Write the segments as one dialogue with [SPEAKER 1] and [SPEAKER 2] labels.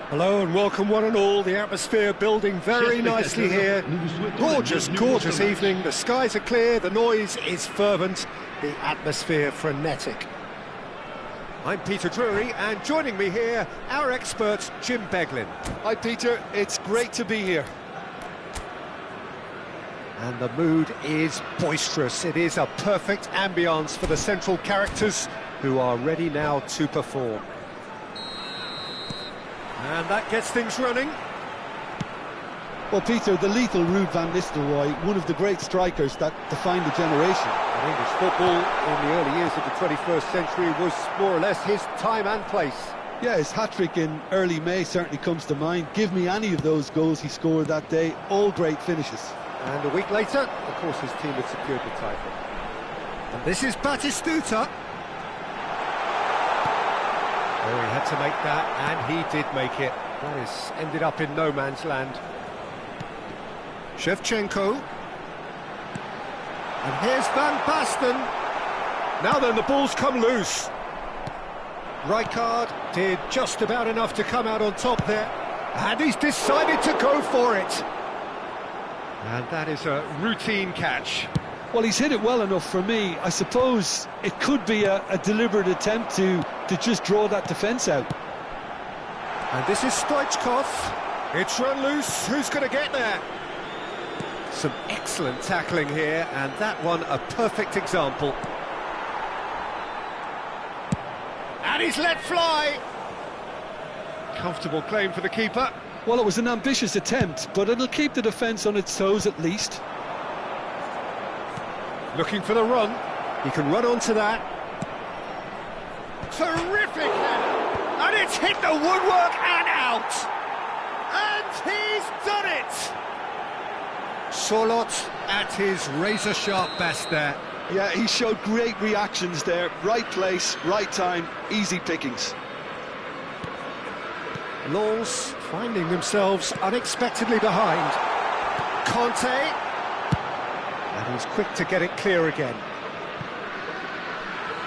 [SPEAKER 1] Hello and welcome one and all. The atmosphere building very nicely here. Gorgeous, gorgeous evening. The skies are clear, the noise is fervent, the atmosphere frenetic. I'm Peter Drury, and joining me here, our expert Jim Beglin.
[SPEAKER 2] Hi Peter, it's great to be here.
[SPEAKER 1] And the mood is boisterous. It is a perfect ambience for the central characters who are ready now to perform. And that gets things running.
[SPEAKER 2] Well, Peter, the lethal Ruud van Nistelrooy, one of the great strikers that defined the generation.
[SPEAKER 1] And English football in the early years of the 21st century was more or less his time and place.
[SPEAKER 2] Yeah, his hat-trick in early May certainly comes to mind. Give me any of those goals he scored that day, all great finishes.
[SPEAKER 1] And a week later, of course, his team had secured the title. And this is Batistuta. Oh, he had to make that, and he did make it. That is ended up in no man's land. Shevchenko. And here's Van Basten. Now then, the ball's come loose. Rijkaard did just about enough to come out on top there. And he's decided to go for it. And that is a routine catch.
[SPEAKER 2] Well, he's hit it well enough for me. I suppose it could be a deliberate attempt to just draw that defence out.
[SPEAKER 1] And this is Stoichkov. It's run loose. Who's going to get there? Some excellent tackling here, and that one a perfect example. And he's let fly. Comfortable claim for the keeper.
[SPEAKER 2] Well, it was an ambitious attempt, but it'll keep the defence on its toes at least.
[SPEAKER 1] Looking for the run. He can run onto that. Terrific header! And it's hit the woodwork and out! And he's done it! Sorloth at his razor-sharp best there.
[SPEAKER 2] Yeah, he showed great reactions there. Right place, right time, easy pickings.
[SPEAKER 1] Lens finding themselves unexpectedly behind. Conte. And he's quick to get it clear again.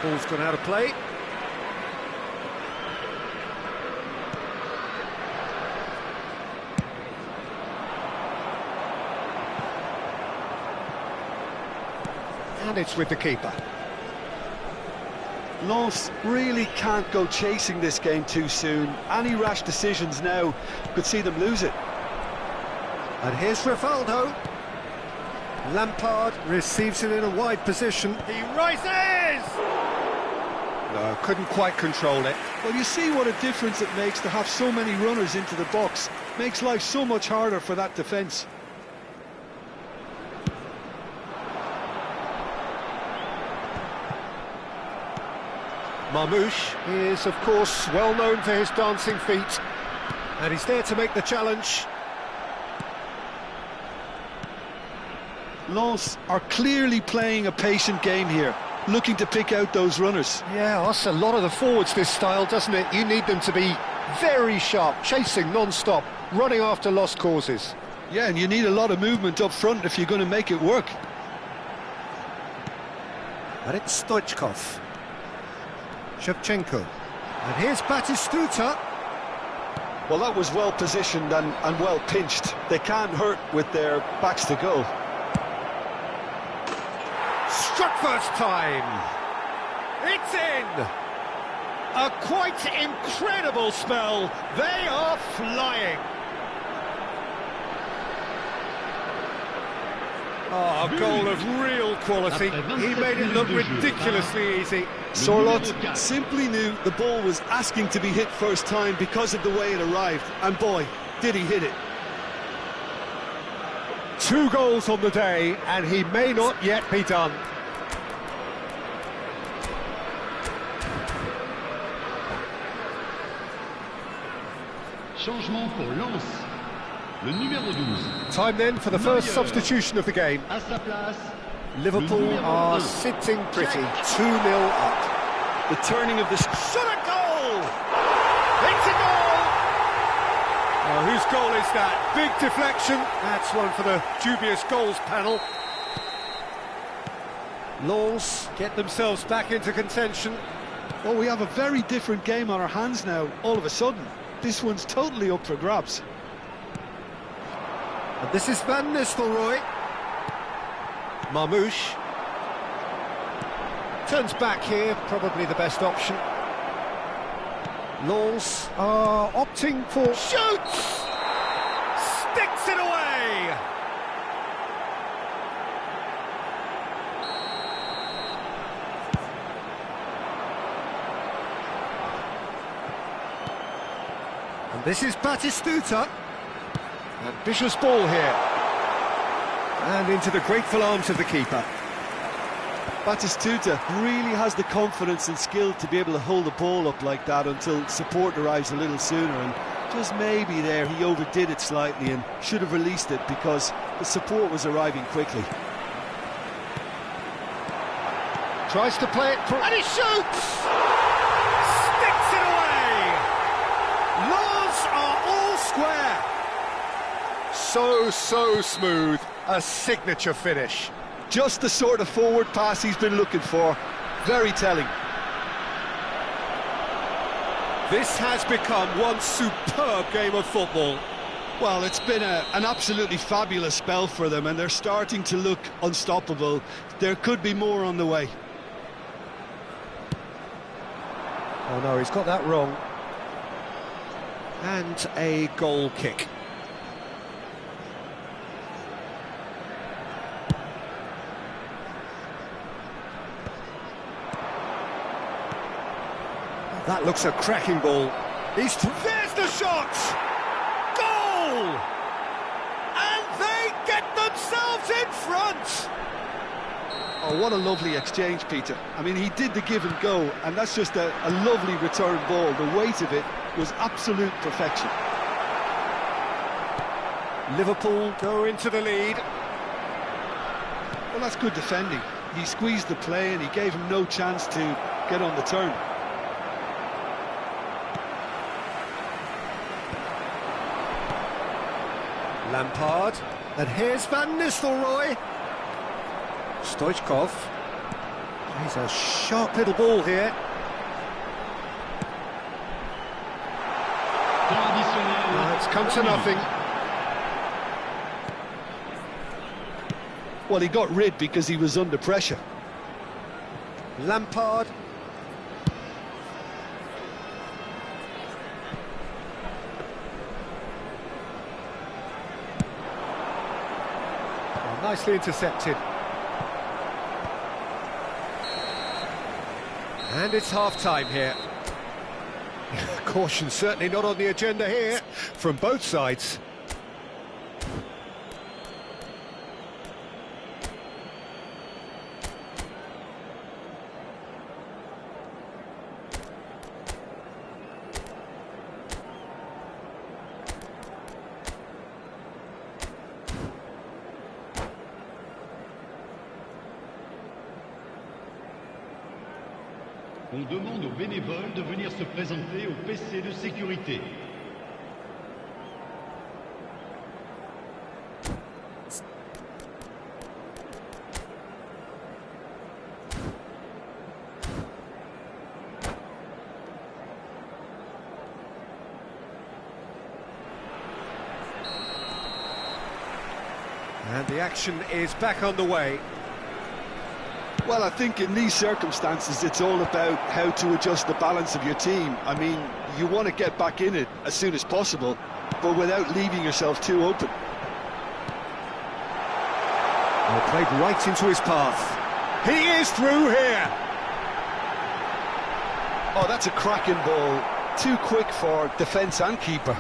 [SPEAKER 1] Ball's gone out of play. And it's with the keeper.
[SPEAKER 2] Lens really can't go chasing this game too soon. Any rash decisions now could see them lose it.
[SPEAKER 1] And here's Rivaldo. Lampard receives it in a wide position. He rises! No, couldn't quite control it.
[SPEAKER 2] Well, you see what a difference it makes to have so many runners into the box. Makes life so much harder for that defence.
[SPEAKER 1] Marmoush is, of course, well known for his dancing feet. And he's there to make the challenge.
[SPEAKER 2] Lens are clearly playing a patient game here, looking to pick out those runners.
[SPEAKER 1] Yeah, that's a lot of the forwards, this style, doesn't it? You need them to be very sharp, chasing non-stop, running after lost causes.
[SPEAKER 2] Yeah, and you need a lot of movement up front if you're going to make it work.
[SPEAKER 1] And it's Stoichkov. Shevchenko. And here's Batistuta.
[SPEAKER 2] Well, that was well positioned and well pinched. They can't hurt with their backs to goal.
[SPEAKER 1] Struck first time. It's in. A quite incredible spell. They are flying. Oh, a goal of real quality. He made it look ridiculously easy.
[SPEAKER 2] Sorloth simply knew the ball was asking to be hit first time because of the way it arrived. And boy, did he hit it.
[SPEAKER 1] 2 goals on the day, and he may not yet be done.
[SPEAKER 3] Changement pour Lens. Le numéro 12.
[SPEAKER 1] Time then for the first substitution of the game.
[SPEAKER 3] À sa place.
[SPEAKER 1] Liverpool are sitting pretty, 2-0 up.
[SPEAKER 2] The turning of this...
[SPEAKER 1] Shot a goal! It's a goal! Oh, whose goal is that? Big deflection. That's one for the dubious goals panel. Lens get themselves back into contention.
[SPEAKER 2] Well, we have a very different game on our hands now, all of a sudden. This one's totally up for grabs.
[SPEAKER 1] And this is Van Nistelrooy. Marmoush. Turns back here, probably the best option. Lens are opting for... Shoots! Sticks it away! And this is Batistuta. Ambitious ball here. And into the grateful arms of the keeper.
[SPEAKER 2] Batistuta really has the confidence and skill to be able to hold the ball up like that until support arrives a little sooner, and just maybe there he overdid it slightly and should have released it because the support was arriving quickly.
[SPEAKER 1] Tries to play it through, and he shoots! Sticks it away! Laws are all square. So smooth, a signature finish.
[SPEAKER 2] Just the sort of forward pass he's been looking for. Very telling.
[SPEAKER 1] This has become one superb game of football.
[SPEAKER 2] Well, it's been an absolutely fabulous spell for them, and they're starting to look unstoppable. There could be more on the way.
[SPEAKER 1] Oh no, he's got that wrong. And a goal kick. That looks a cracking ball. There's the shot! Goal! And they get themselves in front!
[SPEAKER 2] Oh, what a lovely exchange, Peter. I mean, he did the give and go, and that's just a lovely return ball. The weight of it was absolute perfection.
[SPEAKER 1] Liverpool go into the lead.
[SPEAKER 2] Well, that's good defending. He squeezed the play and he gave him no chance to get on the turn.
[SPEAKER 1] Lampard, and here's Van Nistelrooy. Stoichkov. He's a sharp little ball here. It's come to nothing.
[SPEAKER 2] Well, he got rid because he was under pressure.
[SPEAKER 1] Lampard. Nicely intercepted. And it's half-time here. Caution certainly not on the agenda here from both sides.
[SPEAKER 3] On demande aux bénévoles de venir se présenter au PC de sécurité.
[SPEAKER 1] And the action is back on the way.
[SPEAKER 2] Well, I think in these circumstances, it's all about how to adjust the balance of your team. I mean, you want to get back in it as soon as possible, but without leaving yourself too open.
[SPEAKER 1] Well, played right into his path. He is through here.
[SPEAKER 2] Oh, that's a cracking ball. Too quick for defence and keeper.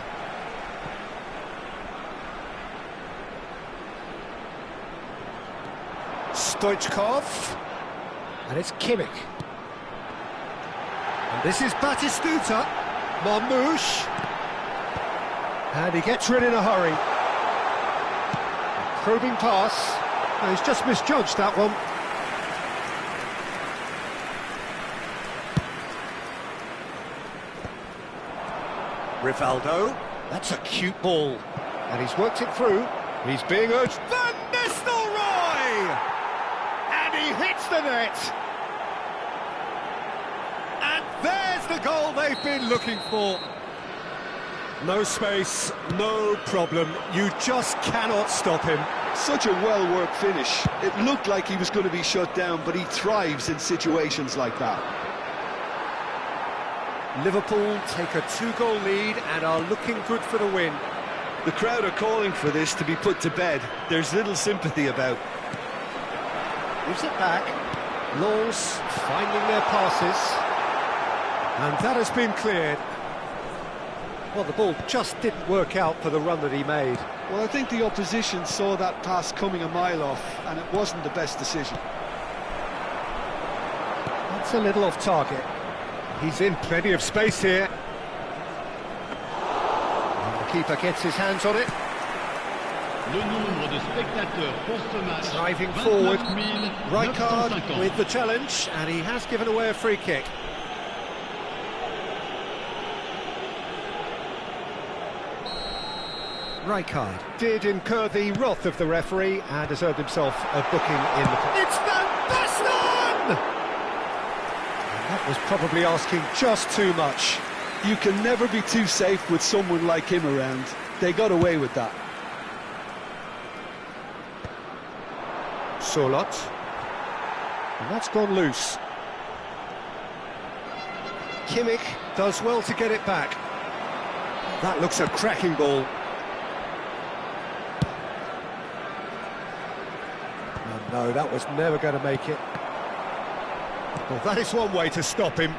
[SPEAKER 1] Stoichkov. And it's Kimmich. And this is Batistuta. Marmoush. And he gets rid in a hurry. Probing pass. Oh, he's just misjudged that one. Rivaldo. That's a cute ball. And he's worked it through. He's being urged. Van Nistelrooy! And he hits the net. And there's the goal they've been looking for. No space, no problem. You just cannot stop him.
[SPEAKER 2] Such a well-worked finish. It looked like he was going to be shut down, but he thrives in situations like that.
[SPEAKER 1] Liverpool take a 2-goal lead and are looking good for the win.
[SPEAKER 2] The crowd are calling for this to be put to bed. There's little sympathy about.
[SPEAKER 1] Gives it back. Lens finding their passes. And that has been cleared. Well, the ball just didn't work out for the run that he made.
[SPEAKER 2] Well, I think the opposition saw that pass coming a mile off, and it wasn't the best decision.
[SPEAKER 1] That's a little off target. He's in plenty of space here. And the keeper gets his hands on it.
[SPEAKER 3] Le nombre de spectateurs pour ce match,
[SPEAKER 1] Driving forward.
[SPEAKER 3] 29
[SPEAKER 1] Rijkaard
[SPEAKER 3] 950.
[SPEAKER 1] with the challenge, and he has given away a free kick. Rijkaard did incur the wrath of the referee and has earned himself a booking in the... It's Van Basten! And that was probably asking just too much.
[SPEAKER 2] You can never be too safe with someone like him around. They got away with that.
[SPEAKER 1] Solot. And that's gone loose. Kimmich does well to get it back. That looks a cracking ball. No, that was never going to make it. Well, that is one way to stop him.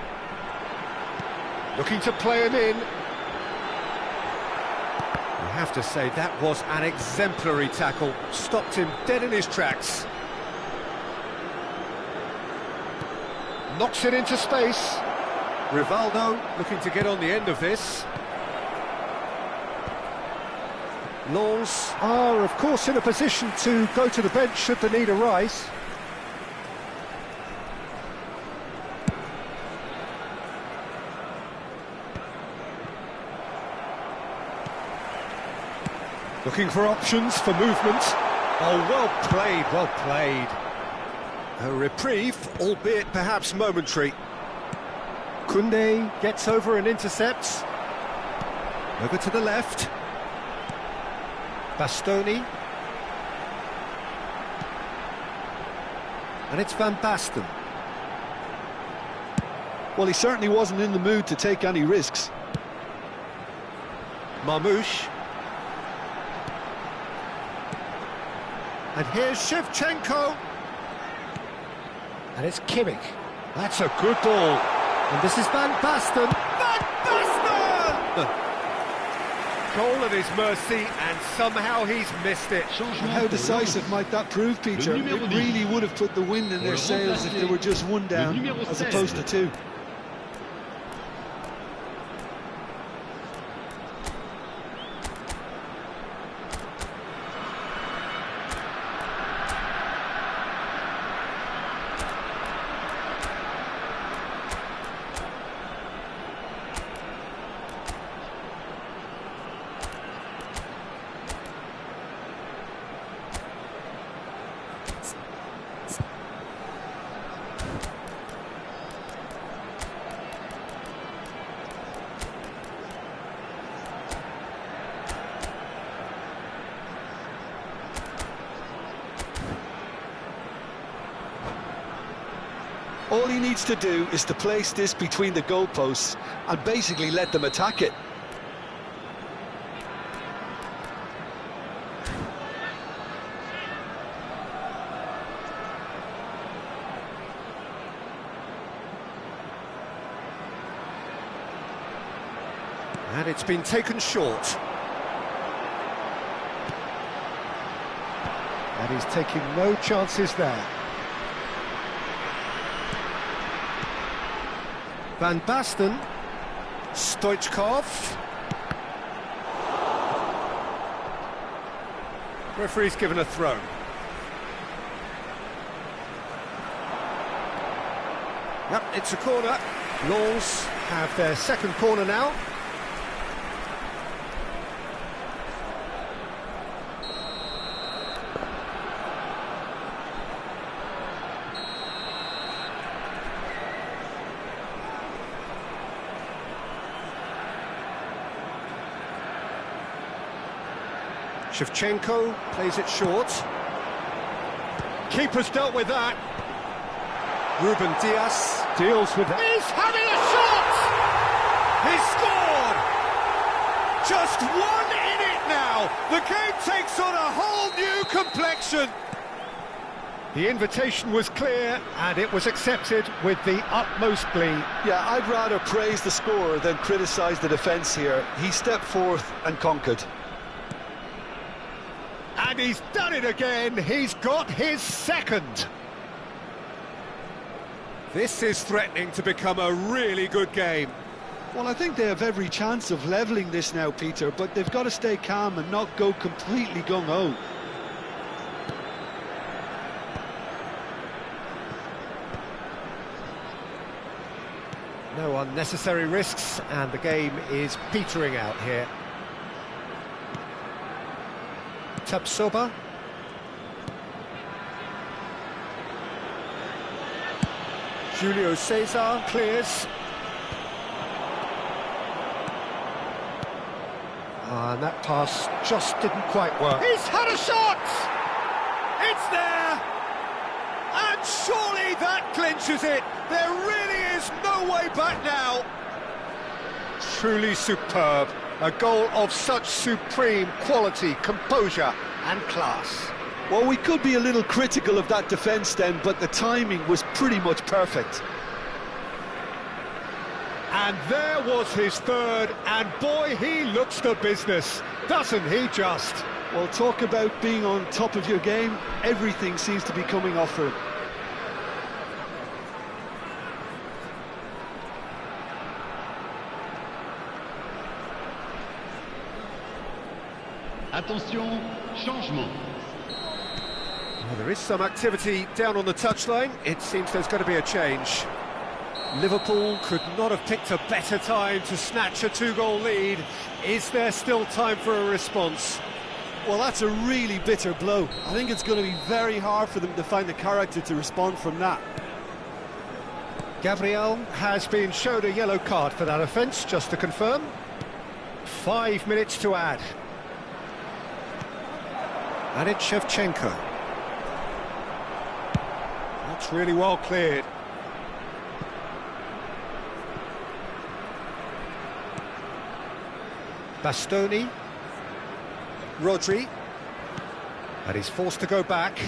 [SPEAKER 1] Looking to play him in. I have to say, that was an exemplary tackle. Stopped him dead in his tracks. Knocks it into space. Rivaldo looking to get on the end of this. Lens are, of course, in a position to go to the bench should the need arise. Looking for options for movement. Oh, well played, well played. A reprieve, albeit perhaps momentary. Koundé gets over and intercepts. Over to the left. Bastoni. And it's Van Basten.
[SPEAKER 2] Well, he certainly wasn't in the mood to take any risks.
[SPEAKER 1] Marmoush. And here's Shevchenko. And it's Kimmich. That's a good ball. And this is Van Basten. Van Basten! Goal at his mercy, and somehow he's missed it.
[SPEAKER 2] How decisive might that prove, Peter? It really would have put the wind in their sails if they were just one down, as opposed to two. All he needs to do is to place this between the goalposts and basically let them attack it.
[SPEAKER 1] And it's been taken short. And he's taking no chances there. Van Basten. Stoichkov. Referee's given a throw. Yep, it's a corner. Lens have their second corner now. Shevchenko plays it short. Keeper's dealt with that. Ruben Dias deals with it. He's having a shot! He's scored! Just one in it now. The game takes on a whole new complexion. The invitation was clear and it was accepted with the utmost glee.
[SPEAKER 2] Yeah, I'd rather praise the scorer than criticise the defence here. He stepped forth and conquered.
[SPEAKER 1] And he's done it again. He's got his second. This is threatening to become a really good game.
[SPEAKER 2] Well, I think they have every chance of levelling this now, Peter, but they've got to stay calm and not go completely gung-ho.
[SPEAKER 1] No unnecessary risks, and the game is petering out here. Tapsoba. Julio Cesar clears. And that pass just didn't quite work. He's had a shot! It's there! And surely that clinches it! There really is no way back now! Truly superb. A goal of such supreme quality, composure and class.
[SPEAKER 2] Well, we could be a little critical of that defence then, but the timing was pretty much perfect.
[SPEAKER 1] And there was his third, and boy, he looks the business, doesn't he just?
[SPEAKER 2] Well, talk about being on top of your game. Everything seems to be coming off for him.
[SPEAKER 3] Attention, changement.
[SPEAKER 1] Well, there is some activity down on the touchline. It seems there's going to be a change. Liverpool could not have picked a better time to snatch a two-goal lead. Is there still time for a response?
[SPEAKER 2] Well, that's a really bitter blow. I think it's going to be very hard for them to find the character to respond from that.
[SPEAKER 1] Gabriel has been showed a yellow card for that offence, just to confirm. 5 minutes to add. And it's Shevchenko. That's really well cleared. Bastoni. Rodri. And he's forced to go back.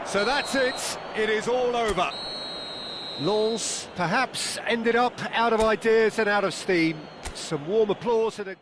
[SPEAKER 1] So that's it. It is all over. Lens perhaps ended up out of ideas and out of steam. Some warm applause and a...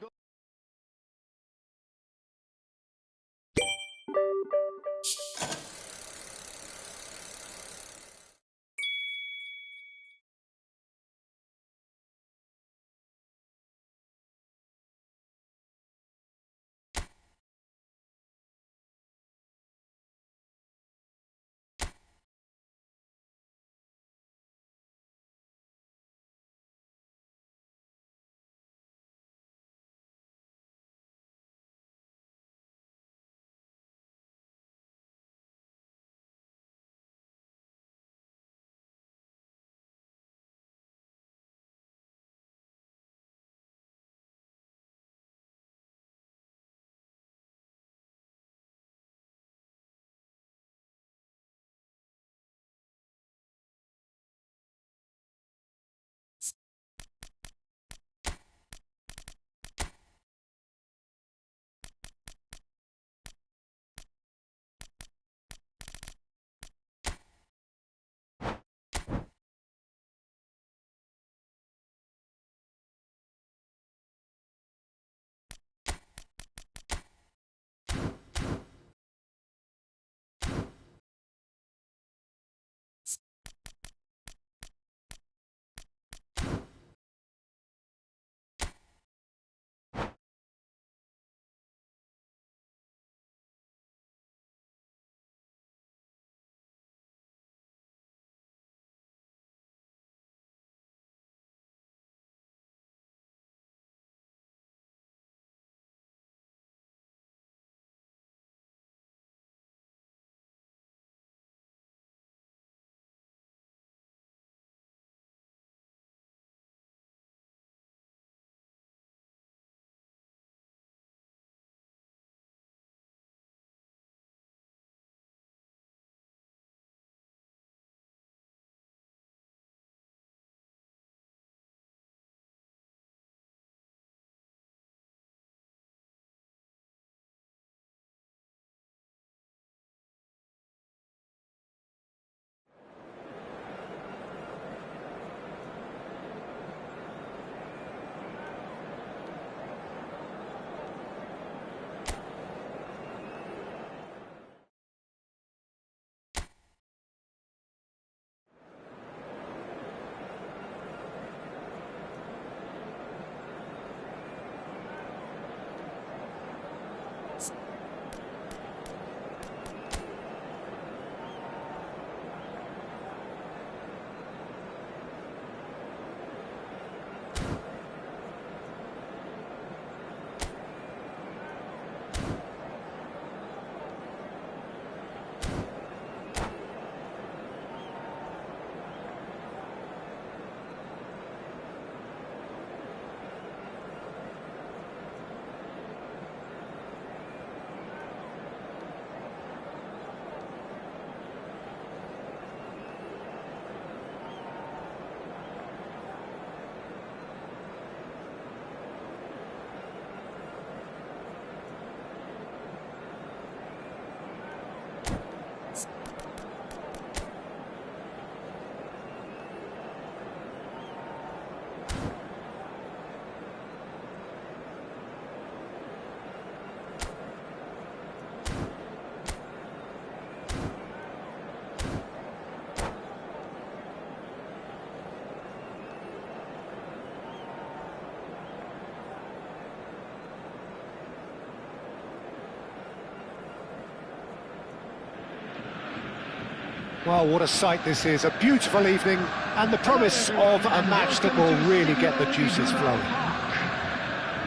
[SPEAKER 1] Well, what a sight this is, a beautiful evening, and the promise of a match that will really get the juices flowing.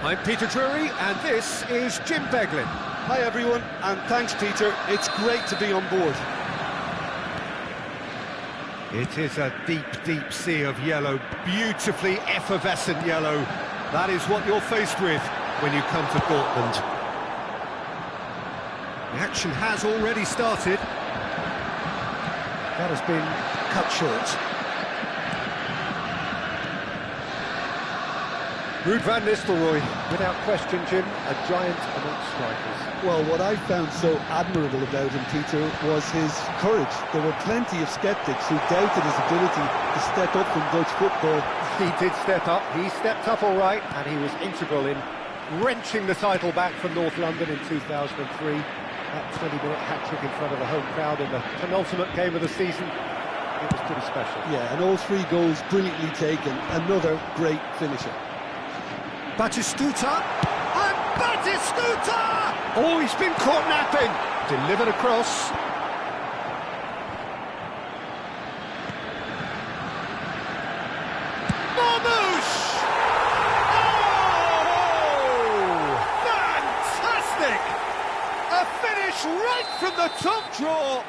[SPEAKER 1] I'm Peter Drury, and this is Jim Beglin.
[SPEAKER 2] Hi everyone, and thanks Peter, it's great to be on board.
[SPEAKER 1] It is a deep, deep sea of yellow, beautifully effervescent yellow. That is what you're faced with when you come to Dortmund. The action has already started. That has been cut short. Ruud van Nistelrooy, without question, Jim, a giant amongst strikers.
[SPEAKER 2] Well, what I found so admirable about him, Peter, was his courage. There were plenty of sceptics who doubted his ability to step up from Dutch football.
[SPEAKER 1] He did step up, he stepped up all right, and he was integral in wrenching the title back from North London in 2003. That 20-minute hat-trick in front of the home crowd in the penultimate game of the season, it was pretty special.
[SPEAKER 2] Yeah, and all 3 goals brilliantly taken. Another great finisher.
[SPEAKER 1] Batistuta, and Batistuta! Oh, he's been caught napping. Delivered across. Marmoush! A finish right from the top draw.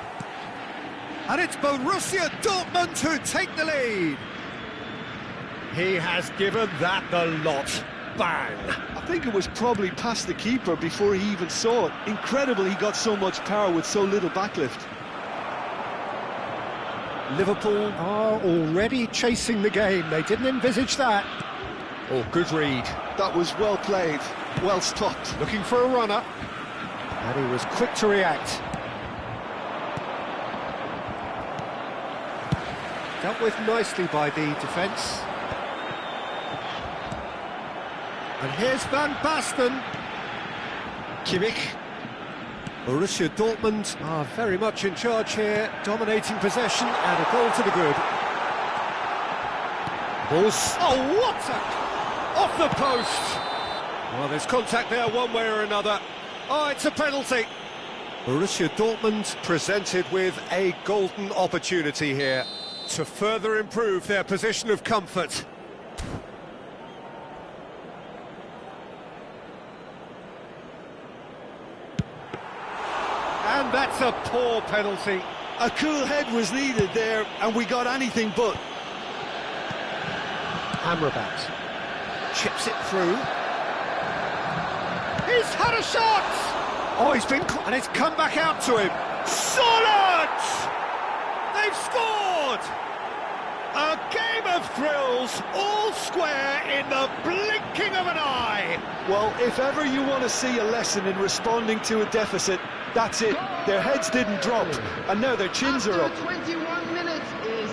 [SPEAKER 1] And it's Borussia Dortmund who take the lead. He has given that the lot. Bang!
[SPEAKER 2] I think it was probably past the keeper before he even saw it. Incredible he got so much power with so little backlift.
[SPEAKER 1] Liverpool are already chasing the game. They didn't envisage that. Oh, good read.
[SPEAKER 2] That was well played, well stopped.
[SPEAKER 1] Looking for a runner. And he was quick to react. Dealt with nicely by the defence. And here's Van Basten. Kimmich. Borussia Dortmund are very much in charge here, dominating possession and a goal to the good. Balls. Oh, what a... off the post! Well, there's contact there one way or another. Oh, it's a penalty. Borussia Dortmund presented with a golden opportunity here to further improve their position of comfort. And that's a poor penalty.
[SPEAKER 2] A cool head was needed there, and we got anything but.
[SPEAKER 1] Amrabat chips it through. He's had a shot! Oh, he's been... and it's come back out to him. Solid! They've scored! A game of thrills, all square in the blinking of an eye.
[SPEAKER 2] Well, if ever you want to see a lesson in responding to a deficit, that's it. Their heads didn't drop, and now their chins are up.
[SPEAKER 4] 21 minutes is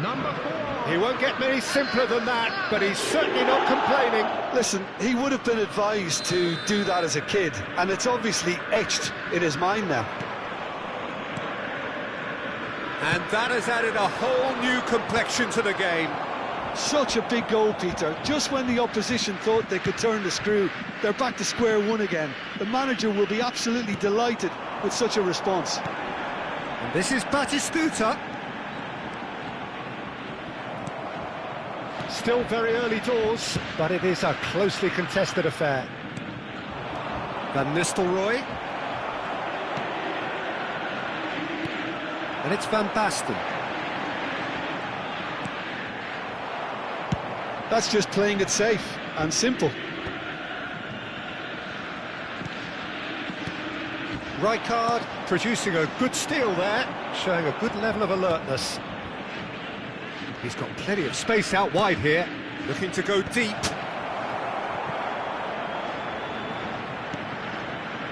[SPEAKER 4] number 4.
[SPEAKER 1] He won't get many simpler than that, but he's certainly not complaining.
[SPEAKER 2] Listen, he would have been advised to do that as a kid, and it's obviously etched in his mind now.
[SPEAKER 1] And that has added a whole new complexion to the game.
[SPEAKER 2] Such a big goal, Peter. Just when the opposition thought they could turn the screw, they're back to square one again. The manager will be absolutely delighted with such a response.
[SPEAKER 1] And this is Batistuta. Still very early doors, but it is a closely contested affair. Van Nistelrooy. And it's Van Basten.
[SPEAKER 2] That's just playing it safe and simple.
[SPEAKER 1] Rijkaard producing a good steal there, showing a good level of alertness. He's got plenty of space out wide here, looking to go deep.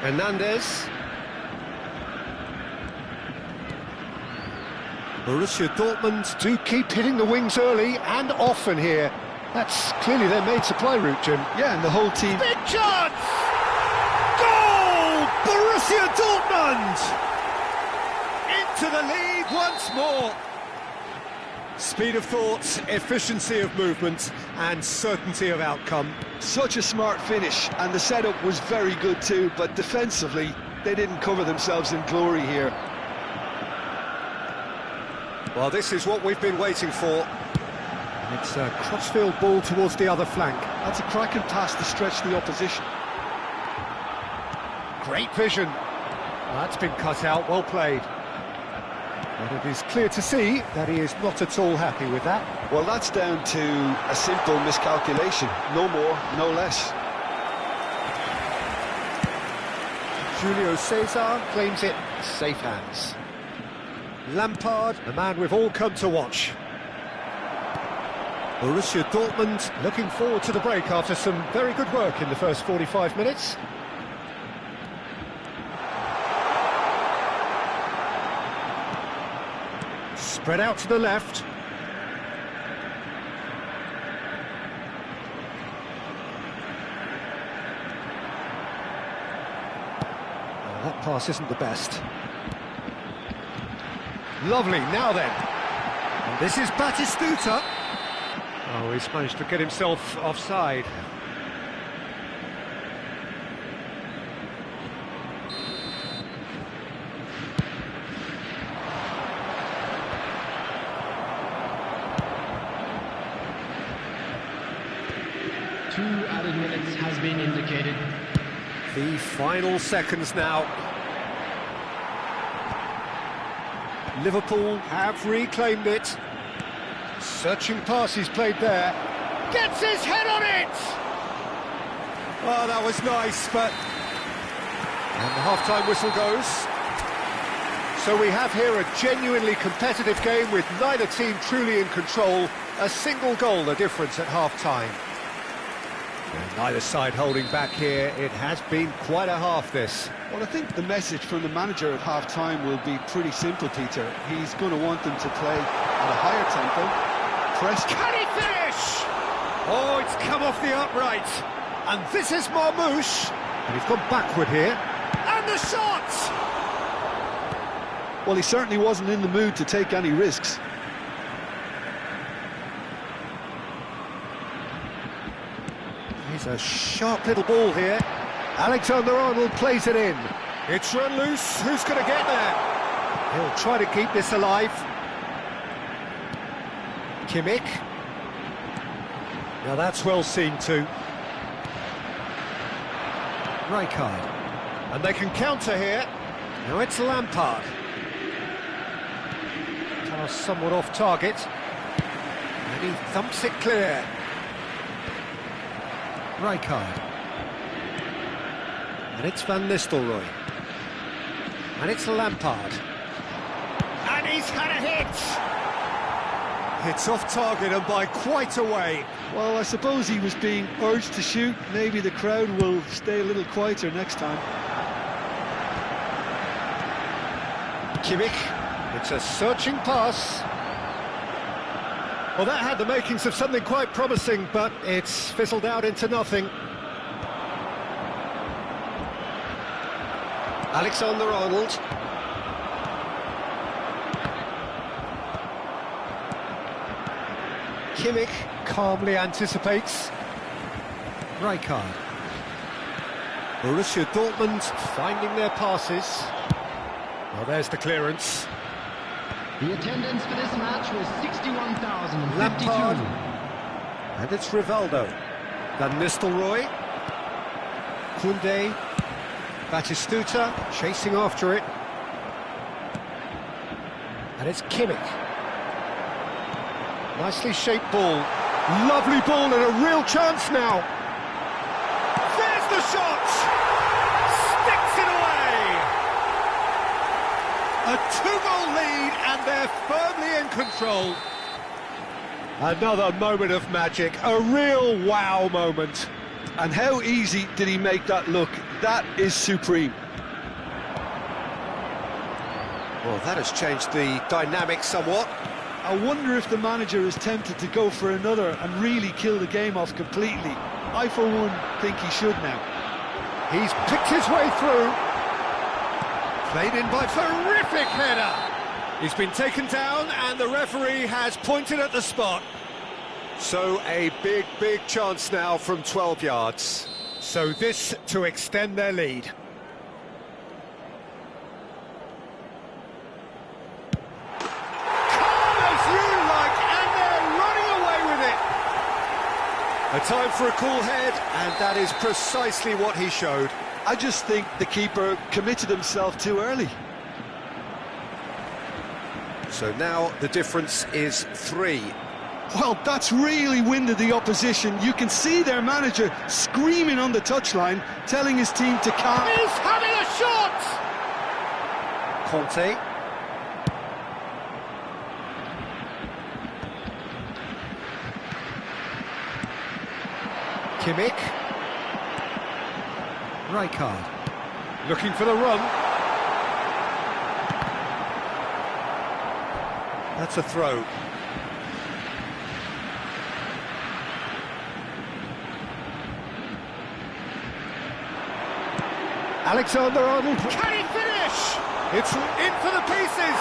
[SPEAKER 1] Hernandez. Borussia Dortmund do keep hitting the wings early and often here. That's clearly their main supply route, Jim.
[SPEAKER 2] Yeah, and the whole team...
[SPEAKER 1] Big chance! Goal! Borussia Dortmund! Into the lead once more. Speed of thought, efficiency of movement, and certainty of outcome.
[SPEAKER 2] Such a smart finish, and the setup was very good too, but defensively, they didn't cover themselves in glory here.
[SPEAKER 1] Well, this is what we've been waiting for. And it's a crossfield ball towards the other flank.
[SPEAKER 2] That's a cracking pass to stretch the opposition.
[SPEAKER 1] Great vision. Well, that's been cut out, well played. But it is clear to see that he is not at all happy with that.
[SPEAKER 2] Well, that's down to a simple miscalculation. No more, no less.
[SPEAKER 1] Julio Cesar claims it, safe hands. Lampard, the man we've all come to watch. Borussia Dortmund looking forward to the break after some very good work in the first 45 minutes. Spread out to the left. Well, that pass isn't the best. Lovely, now then. And this is Batistuta. Oh, he's managed to get himself offside.
[SPEAKER 4] Two added minutes has been indicated.
[SPEAKER 1] The final seconds now. Liverpool have reclaimed it. Searching pass he's played there. Gets his head on it! Oh, that was nice, but... And the half-time whistle goes. So we have here a genuinely competitive game with neither team truly in control. A single goal the difference at half-time. And neither side holding back here. It has been quite a half, this.
[SPEAKER 2] Well, I think the message from the manager at half-time will be pretty simple, Peter. He's going to want them to play at a higher tempo. Press.
[SPEAKER 1] Can he finish? Oh, it's come off the upright. And this is Marmoush. And he's gone backward here. And the shot!
[SPEAKER 2] Well, he certainly wasn't in the mood to take any risks.
[SPEAKER 1] He's a sharp little ball here. Alexander-Arnold plays it in. It's run loose. Who's going to get there? He'll try to keep this alive. Kimmich. Now that's well seen too. Rijkaard. And they can counter here. Now it's Lampard. Pass somewhat off target. And he thumps it clear. Rijkaard. And it's Van Nistelrooy. And it's Lampard. And he's had a hit! It's off target and by quite a way.
[SPEAKER 2] Well, I suppose he was being urged to shoot. Maybe the crowd will stay a little quieter next time.
[SPEAKER 1] Kimmich. It's a searching pass. Well, that had the makings of something quite promising, but it's fizzled out into nothing. Alexander-Arnold. Kimmich calmly anticipates. Rijkaard. Borussia Dortmund finding their passes. Well, there's the clearance.
[SPEAKER 4] The attendance for this match was 61,052.
[SPEAKER 1] Lampard. And it's Rivaldo. Van Nistelrooy. Koundé. Batistuta chasing after it. And it's Kimmich. Nicely shaped ball. Lovely ball and a real chance now. There's the shot! Sticks it away! A two-goal lead and they're firmly in control. Another moment of magic, a real wow moment.
[SPEAKER 2] And how easy did he make that look? That is supreme.
[SPEAKER 1] Well, that has changed the dynamic somewhat.
[SPEAKER 2] I wonder if the manager is tempted to go for another and really kill the game off completely. I, for one, think he should now.
[SPEAKER 1] He's picked his way through. Played in by terrific header. He's been taken down and the referee has pointed at the spot. So a big, big chance now from 12 yards. So this to extend their lead. A time for a cool head, and that is precisely what he showed.
[SPEAKER 2] I just think the keeper committed himself too early.
[SPEAKER 1] So now the difference is 3.
[SPEAKER 2] Well, that's really winded the opposition. You can see their manager screaming on the touchline, telling his team to calm.
[SPEAKER 1] He's having a shot! Conte. Kimmich. Rijkaard. Looking for the run. That's a throw. Alexander-Arnold. Can he finish? It's in for the pieces.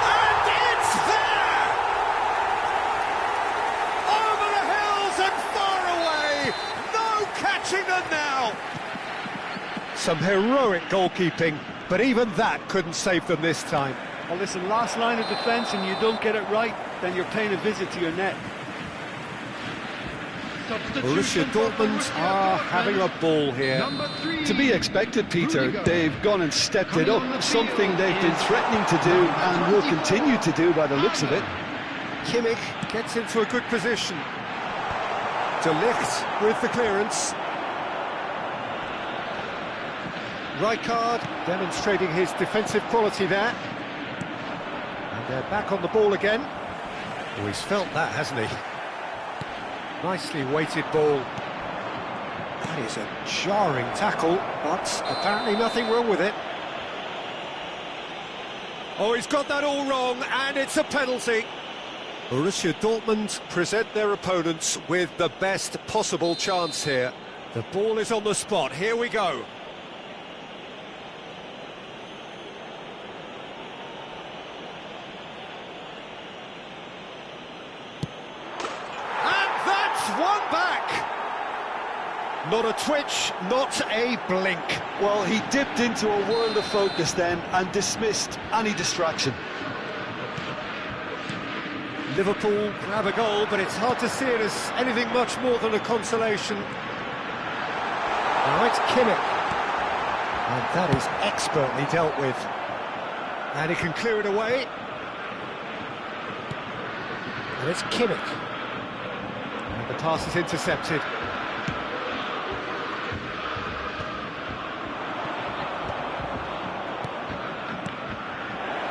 [SPEAKER 1] And it's there! Over the hills and far away. No catching them now. Some heroic goalkeeping, but even that couldn't save them this time.
[SPEAKER 2] Well, listen, last line of defence and you don't get it right, then you're paying a visit to your net.
[SPEAKER 1] Borussia Dortmund are having a ball here.
[SPEAKER 2] To be expected, Peter. They've gone and stepped it up, something they've been threatening to do and will continue to do by the looks of it.
[SPEAKER 1] Kimmich gets into a good position. De Ligt with the clearance. Rijkaard demonstrating his defensive quality there. And they're back on the ball again. Oh, he's felt that, hasn't he? Nicely weighted ball. That is a jarring tackle, but apparently nothing wrong with it. Oh, he's got that all wrong, and it's a penalty. Borussia Dortmund present their opponents with the best possible chance here. The ball is on the spot, here we go. One back. Not a twitch, not a blink.
[SPEAKER 2] Well, he dipped into a world of focus then and dismissed any distraction.
[SPEAKER 1] Liverpool grab a goal, but it's hard to see it as anything much more than a consolation. Now it's Kimmich. And that is expertly dealt with. And he can clear it away. And it's Kimmich. The pass is intercepted.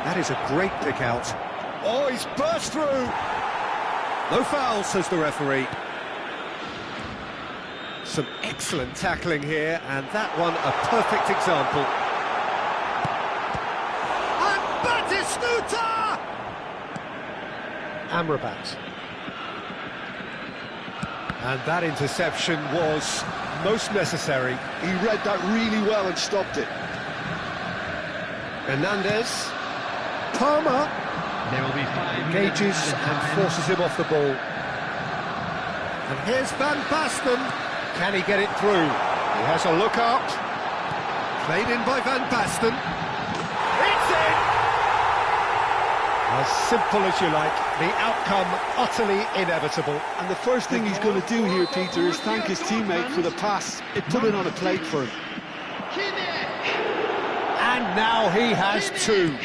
[SPEAKER 1] That is a great pick out. Oh, he's burst through! No foul, says the referee. Some excellent tackling here, and that one a perfect example. And Batistuta! Amrabat. And that interception was most necessary.
[SPEAKER 2] He read that really well and stopped it.
[SPEAKER 1] Hernandez. Palmer.
[SPEAKER 3] There will be 5
[SPEAKER 1] engages and forces him off the ball. And here's Van Basten. Can he get it through? He has a look up. Played in by Van Basten. It's in! As simple as you like, the outcome utterly inevitable.
[SPEAKER 2] And the first thing he's going to do here, Peter, is thank his teammate for the pass. It put it on a plate for him.
[SPEAKER 1] And now he has 2.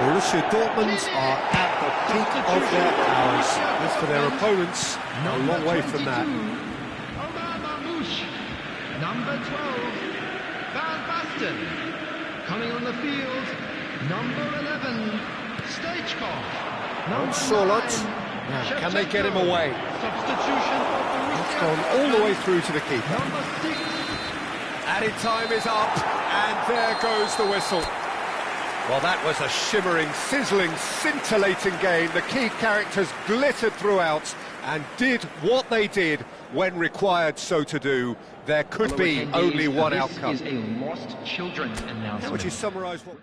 [SPEAKER 1] Borussia Dortmund are at the peak of their powers. As for their opponents, a long way from that.
[SPEAKER 4] Omar Marmoush, number 12, Van Basten. Coming on the field, number 11, Stoichkov. Number
[SPEAKER 1] Sorloth.
[SPEAKER 4] 9,
[SPEAKER 1] Now, can they get him away?
[SPEAKER 4] Substitution for
[SPEAKER 1] It's
[SPEAKER 4] Borussia.
[SPEAKER 1] gone all the way through to the keeper.
[SPEAKER 4] Number 6,
[SPEAKER 1] Added time is up, and there goes the whistle. Well, that was a shimmering, sizzling, scintillating game. The key characters glittered throughout and did what they did when required so to do. There could be only one outcome.
[SPEAKER 5] This is a lost children announcement.
[SPEAKER 1] How would you summarise what...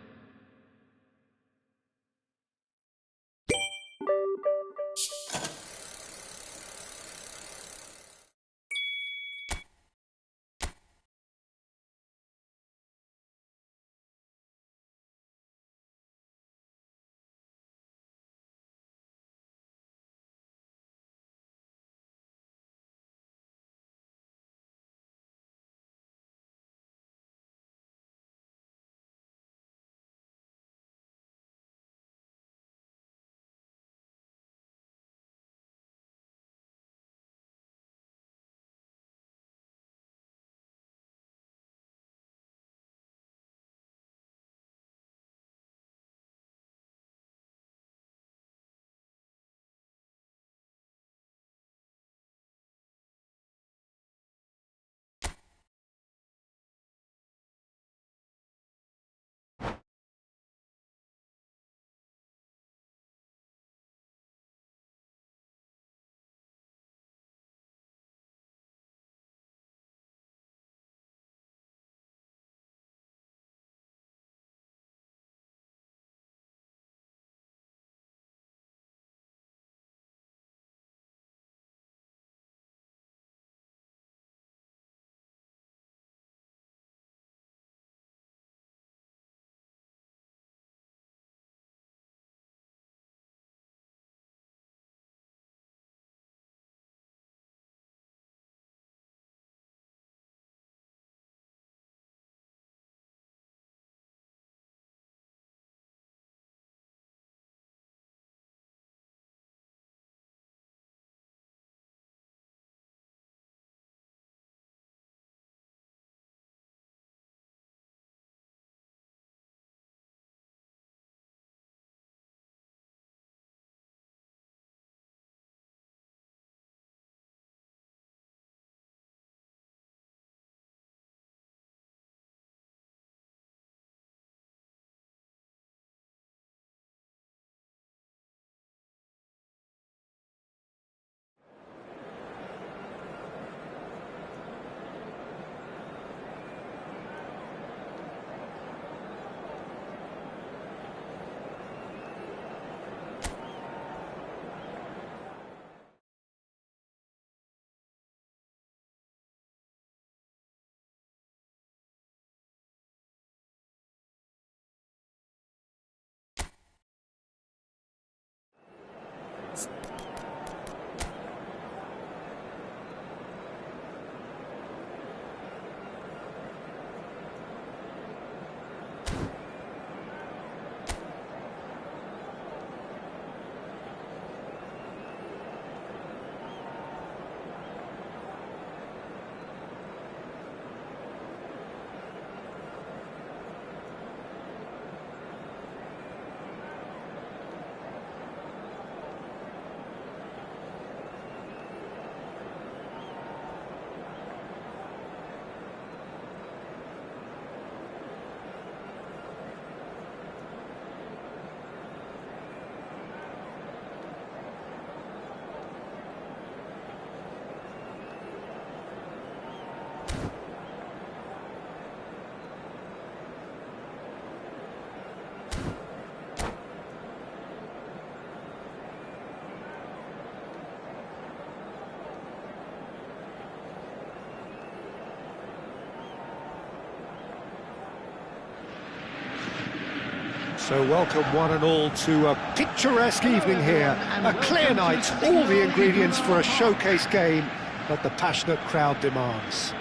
[SPEAKER 1] So welcome one and all to a picturesque evening here. A clear night, all the ingredients for a showcase game that the passionate crowd demands.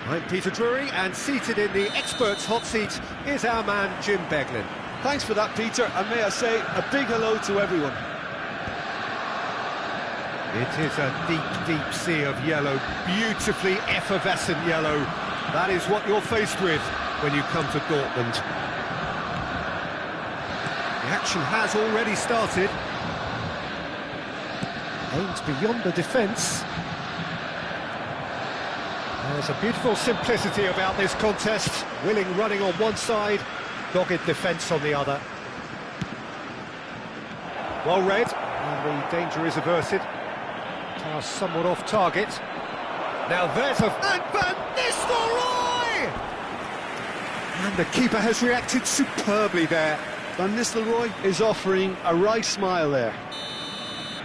[SPEAKER 1] I'm Peter Drury, and seated in the experts' hot seat is our man Jim Beglin.
[SPEAKER 2] Thanks for that, Peter, and may I say a big hello to everyone.
[SPEAKER 1] It is a deep, deep sea of yellow, beautifully effervescent yellow. That is what you're faced with when you come to Dortmund. The action has already started. Aims beyond the defence. There's a beautiful simplicity about this contest. Willing running on one side, dogged defence on the other. Well read, and the danger is averted. Pass somewhat off target. Now there's a... And Van Nistelrooy! And the keeper has reacted superbly there.
[SPEAKER 2] Van Nistelrooy is offering a right smile there.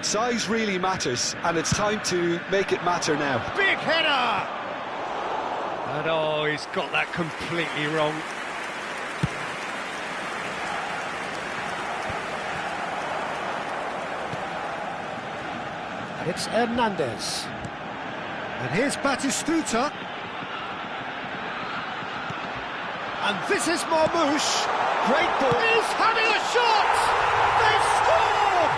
[SPEAKER 2] Size really matters, and it's time to make it matter now.
[SPEAKER 1] Big header! And oh, he's got that completely wrong. And it's Hernandez. And here's Batistuta. And this is Marmoush. Great ball. He's having a shot! They've scored!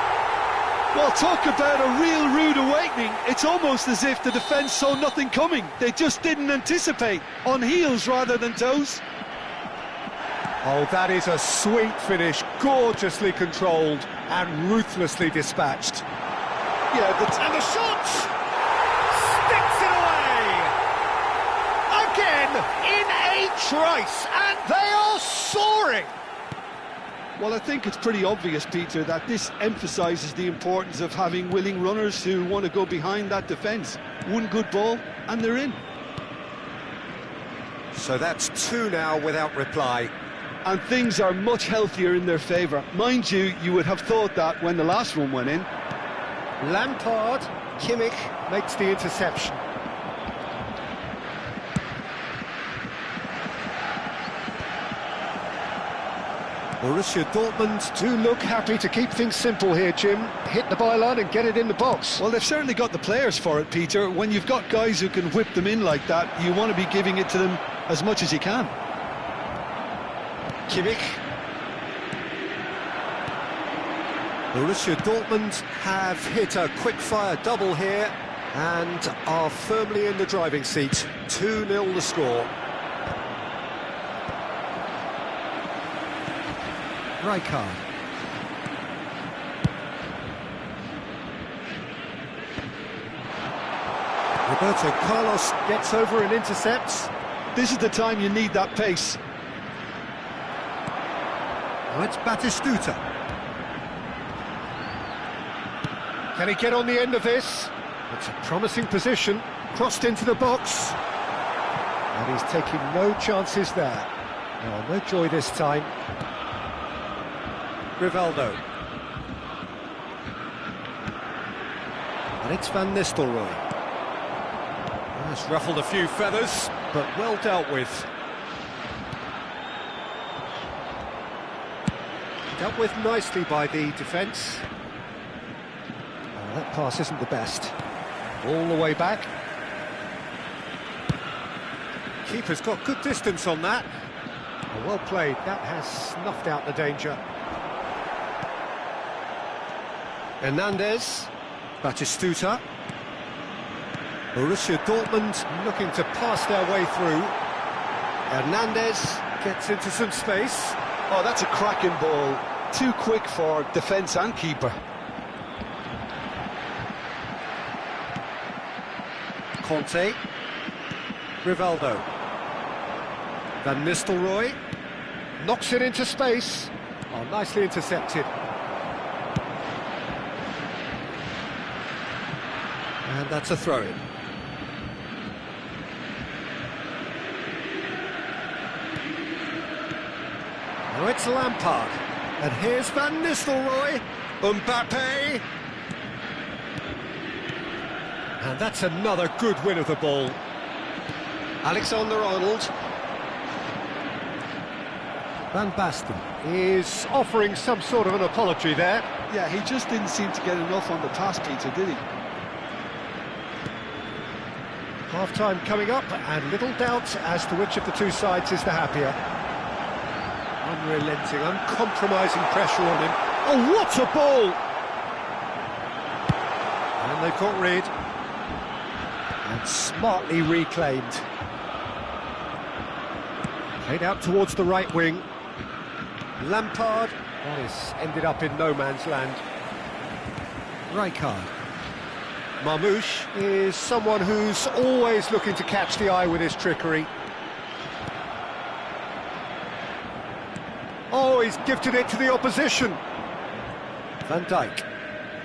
[SPEAKER 2] Well, talk about a real rude awakening. It's almost as if the defence saw nothing coming. They just didn't anticipate. On heels rather than toes.
[SPEAKER 1] Oh, that is a sweet finish, gorgeously controlled and ruthlessly dispatched.
[SPEAKER 2] Yeah,
[SPEAKER 1] and the shot! Sticks it away! Again, in a trice, and they are soaring!
[SPEAKER 2] Well, I think it's pretty obvious, Peter, that this emphasises the importance of having willing runners who want to go behind that defence. One good ball, and they're in.
[SPEAKER 1] So that's two now without reply.
[SPEAKER 2] And things are much healthier in their favour. Mind you, you would have thought that when the last one went in.
[SPEAKER 1] Lampard, Kimmich makes the interception. Borussia Dortmund do look happy to keep things simple here, Jim. Hit the byline and get it in the box.
[SPEAKER 2] Well, they've certainly got the players for it, Peter. When you've got guys who can whip them in like that, you want to be giving it to them as much as you can.
[SPEAKER 1] Kimmich. Borussia Dortmund have hit a quick-fire double here and are firmly in the driving seat. 2-0 the score. Rijkaard. Roberto Carlos gets over and intercepts.
[SPEAKER 2] This is the time you need that pace.
[SPEAKER 1] Now it's Batistuta. Can he get on the end of this? It's a promising position, crossed into the box. And he's taking no chances there. Oh, no joy this time. Rivaldo. And it's Van Nistelrooy. That's ruffled a few feathers, but well dealt with. Dealt with nicely by the defence. That pass isn't the best. All the way back. Keeper's got good distance on that. Oh, well played. That has snuffed out the danger. Hernandez. Batistuta. Borussia Dortmund looking to pass their way through. Hernandez gets into some space.
[SPEAKER 2] Oh, that's a cracking ball. Too quick for defence and keeper.
[SPEAKER 1] Conte. Rivaldo. Van Nistelrooy. Knocks it into space. Oh, nicely intercepted. And that's a throw-in. Now it's Lampard. And here's Van Nistelrooy. Mbappe. And that's another good win of the ball. Alexander-Arnold. Van Basten is offering some sort of an apology there.
[SPEAKER 2] Yeah, he just didn't seem to get enough on the pass, Peter, did he?
[SPEAKER 1] Half-time coming up, and little doubt as to which of the two sides is the happier. Unrelenting, uncompromising pressure on him. Oh, what a ball! And they've got rid. And smartly reclaimed. Played out towards the right wing. Lampard. That has ended up in no man's land. Rijkaard. Marmoush is someone who's always looking to catch the eye with his trickery. Oh, he's gifted it to the opposition. Van Dijk.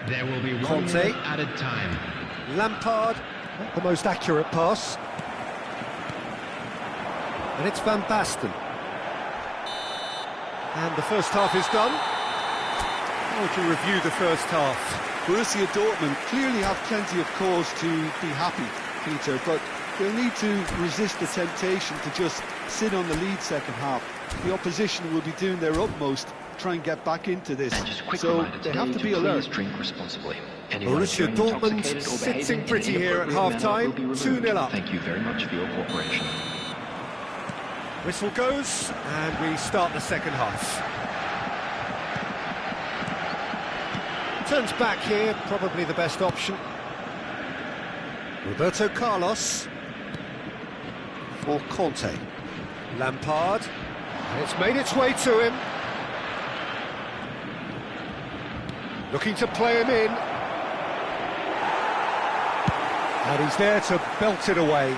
[SPEAKER 3] There will be 1
[SPEAKER 1] Conte.
[SPEAKER 3] minute added time.
[SPEAKER 1] Lampard, not the most accurate pass. And it's Van Basten. And the first half is done. How would you review the first half?
[SPEAKER 2] Borussia Dortmund clearly have plenty of cause to be happy, Peter, but they'll need to resist the temptation to just sit on the lead second half. The opposition will be doing their utmost to try and get back into this,
[SPEAKER 5] And just a quick
[SPEAKER 2] so
[SPEAKER 5] reminder
[SPEAKER 2] they have to
[SPEAKER 5] today
[SPEAKER 2] be alert.
[SPEAKER 5] please drink responsibly. Anyone
[SPEAKER 1] Borussia
[SPEAKER 5] appearing
[SPEAKER 1] Dortmund
[SPEAKER 5] intoxicated or behaving
[SPEAKER 1] sitting
[SPEAKER 5] in
[SPEAKER 1] pretty
[SPEAKER 5] an
[SPEAKER 1] here at
[SPEAKER 5] inappropriate manner
[SPEAKER 1] half-time,
[SPEAKER 5] will be removed.
[SPEAKER 1] 2-0 up.
[SPEAKER 5] Thank you very much for your cooperation.
[SPEAKER 1] Whistle goes, and we start the second half. Turns back here, probably the best option. Roberto Carlos for Conte. Lampard, and it's made its way to him. Looking to play him in. And he's there to belt it away.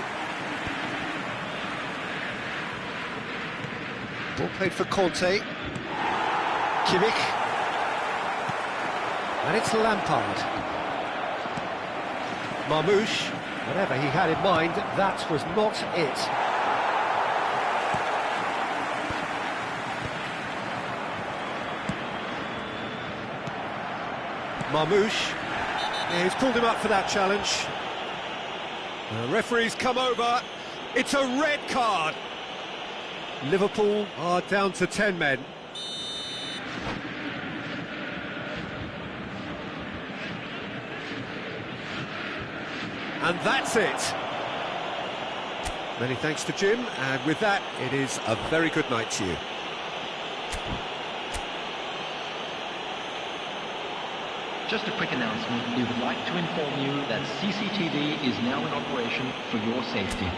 [SPEAKER 1] Ball played for Conte. Kimmich. And it's Lampard. Marmoush, whatever he had in mind, that was not it. Marmoush, yeah, he's pulled him up for that challenge. The referee's come over. It's a red card. Liverpool are down to 10 men. And that's it. Many thanks to Jim, and with that, it is a very good night to you.
[SPEAKER 5] Just a quick announcement. We would like to inform you that CCTV is now in operation for your safety.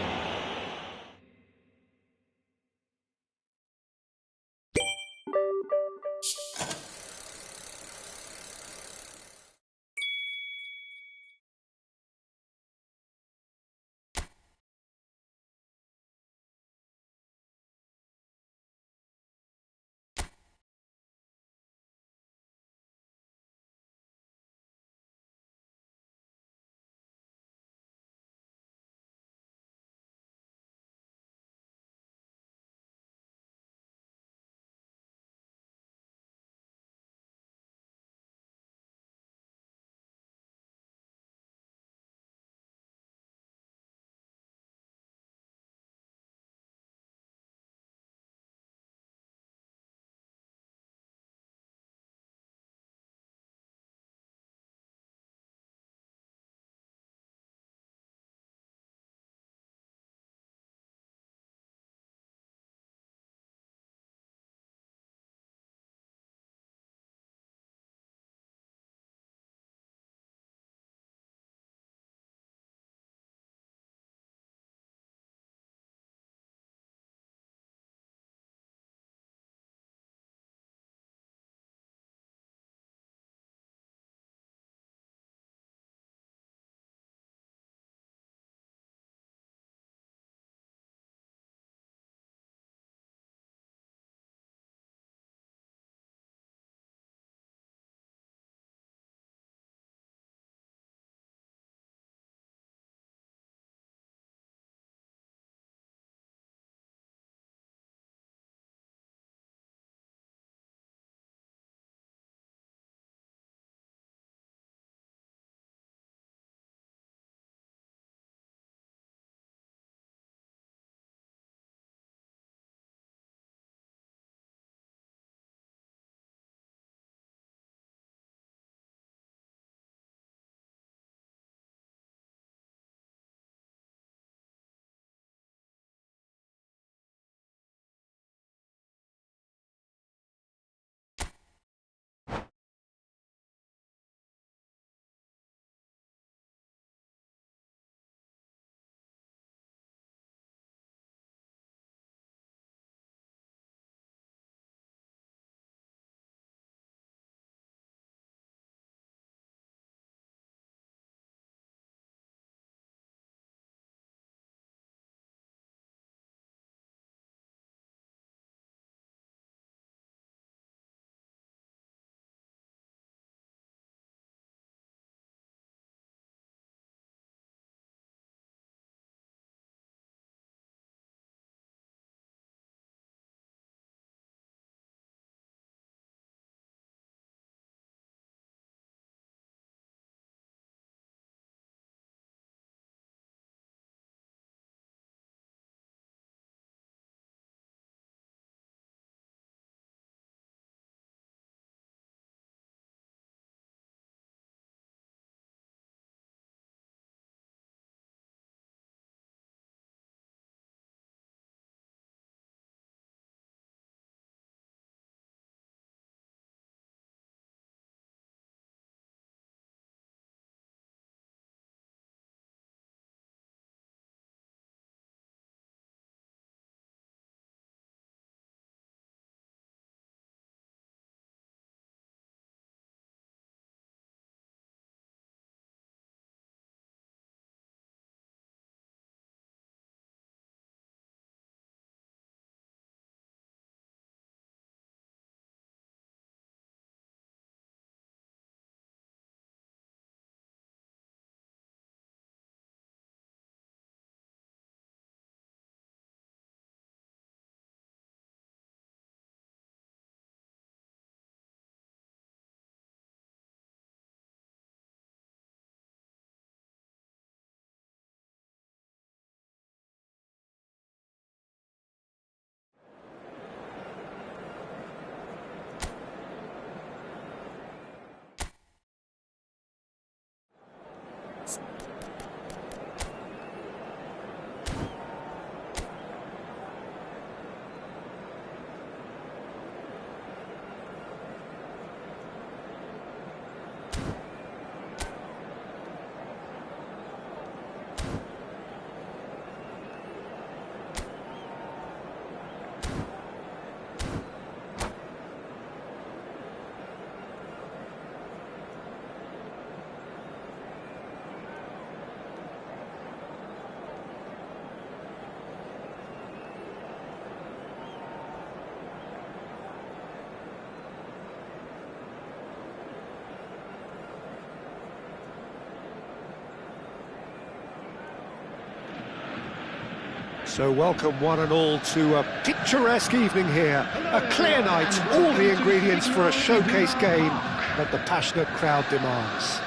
[SPEAKER 1] So welcome one and all to a picturesque evening here. A clear night, all the ingredients for a showcase game that the passionate crowd demands.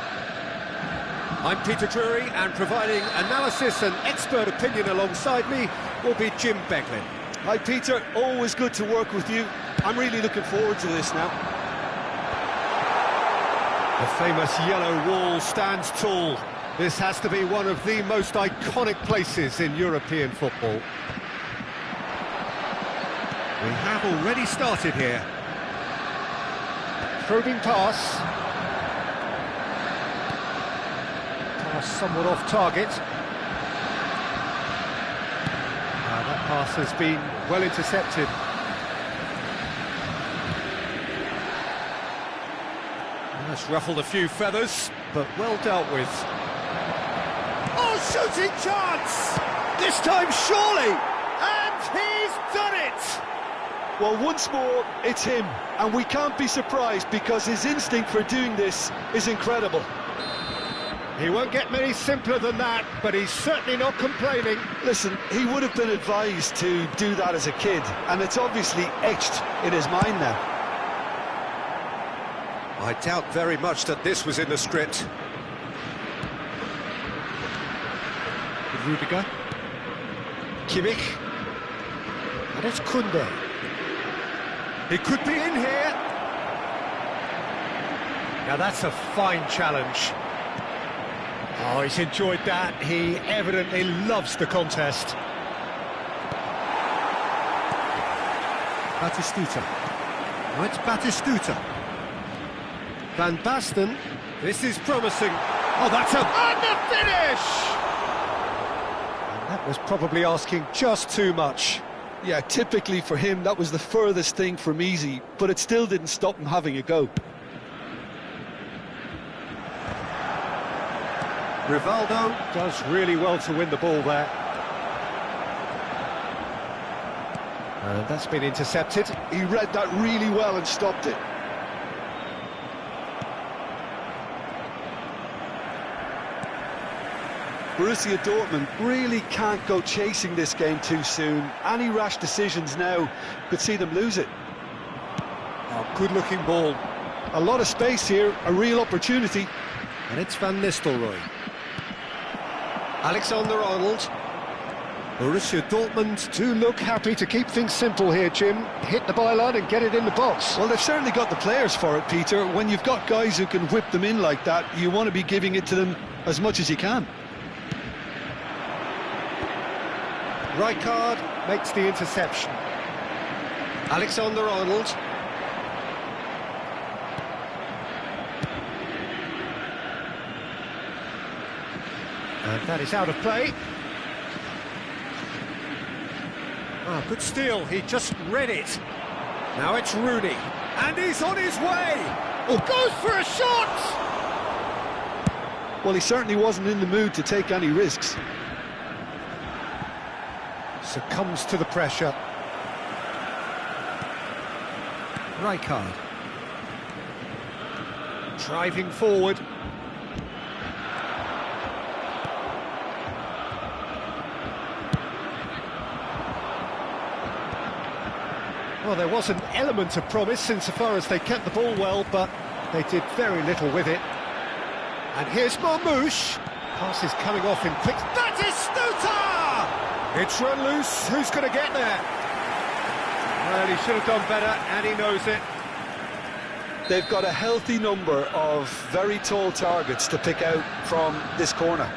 [SPEAKER 1] I'm Peter Drury, and providing analysis and expert opinion alongside me will be Jim Beglin.
[SPEAKER 2] Hi Peter, always good to work with you. I'm really looking forward to this now.
[SPEAKER 1] The famous yellow wall stands tall. This has to be one of the most iconic places in European football. We have already started here. Probing pass. Pass somewhat off target. That pass has been well intercepted. That's ruffled a few feathers, but well dealt with. Oh, shooting chance! This time, surely! And he's done it!
[SPEAKER 2] Well, once more, it's him, and we can't be surprised because his instinct for doing this is incredible.
[SPEAKER 1] He won't get many simpler than that, but he's certainly not complaining.
[SPEAKER 2] Listen, he would have been advised to do that as a kid, and it's obviously etched in his mind now.
[SPEAKER 1] I doubt very much that this was in the script. Rudiger. Kimmich. And it's Kunde. He could be in here. Now that's a fine challenge. Oh, he's enjoyed that. He evidently loves the contest. Batistuta. Oh, it's Batistuta. Van Basten. This is promising. Oh, that's a... And the finish! And that was probably asking just too much.
[SPEAKER 2] Yeah, typically for him, that was the furthest thing from easy, but it still didn't stop him having a go.
[SPEAKER 1] Rivaldo does really well to win the ball there. And that's been intercepted.
[SPEAKER 2] He read that really well and stopped it. Borussia Dortmund really can't go chasing this game too soon. Any rash decisions now could see them lose it.
[SPEAKER 1] Oh, good-looking ball.
[SPEAKER 2] A lot of space here, a real opportunity.
[SPEAKER 1] And it's Van Nistelrooy. Alexander-Arnold. Borussia Dortmund do look happy to keep things simple here, Jim. Hit the byline and get it in the box.
[SPEAKER 2] Well, they've certainly got the players for it, Peter. When you've got guys who can whip them in like that, you want to be giving it to them as much as you can.
[SPEAKER 1] Rijkaard makes the interception. Alexander-Arnold. And that is out of play. Ah, good steal, he just read it. Now it's Rooney, and he's on his way! Oh, goes for a shot!
[SPEAKER 2] Well, he certainly wasn't in the mood to take any risks.
[SPEAKER 1] Succumbs to the pressure. Rijkaard. Driving forward. Well, there was an element of promise insofar as they kept the ball well, but they did very little with it. And here's Marmoush. Pass is coming off in quick. That is Stuta! It's run loose. Who's going to get there? Well, he should have done better, and he knows it.
[SPEAKER 2] They've got a healthy number of very tall targets to pick out from this corner.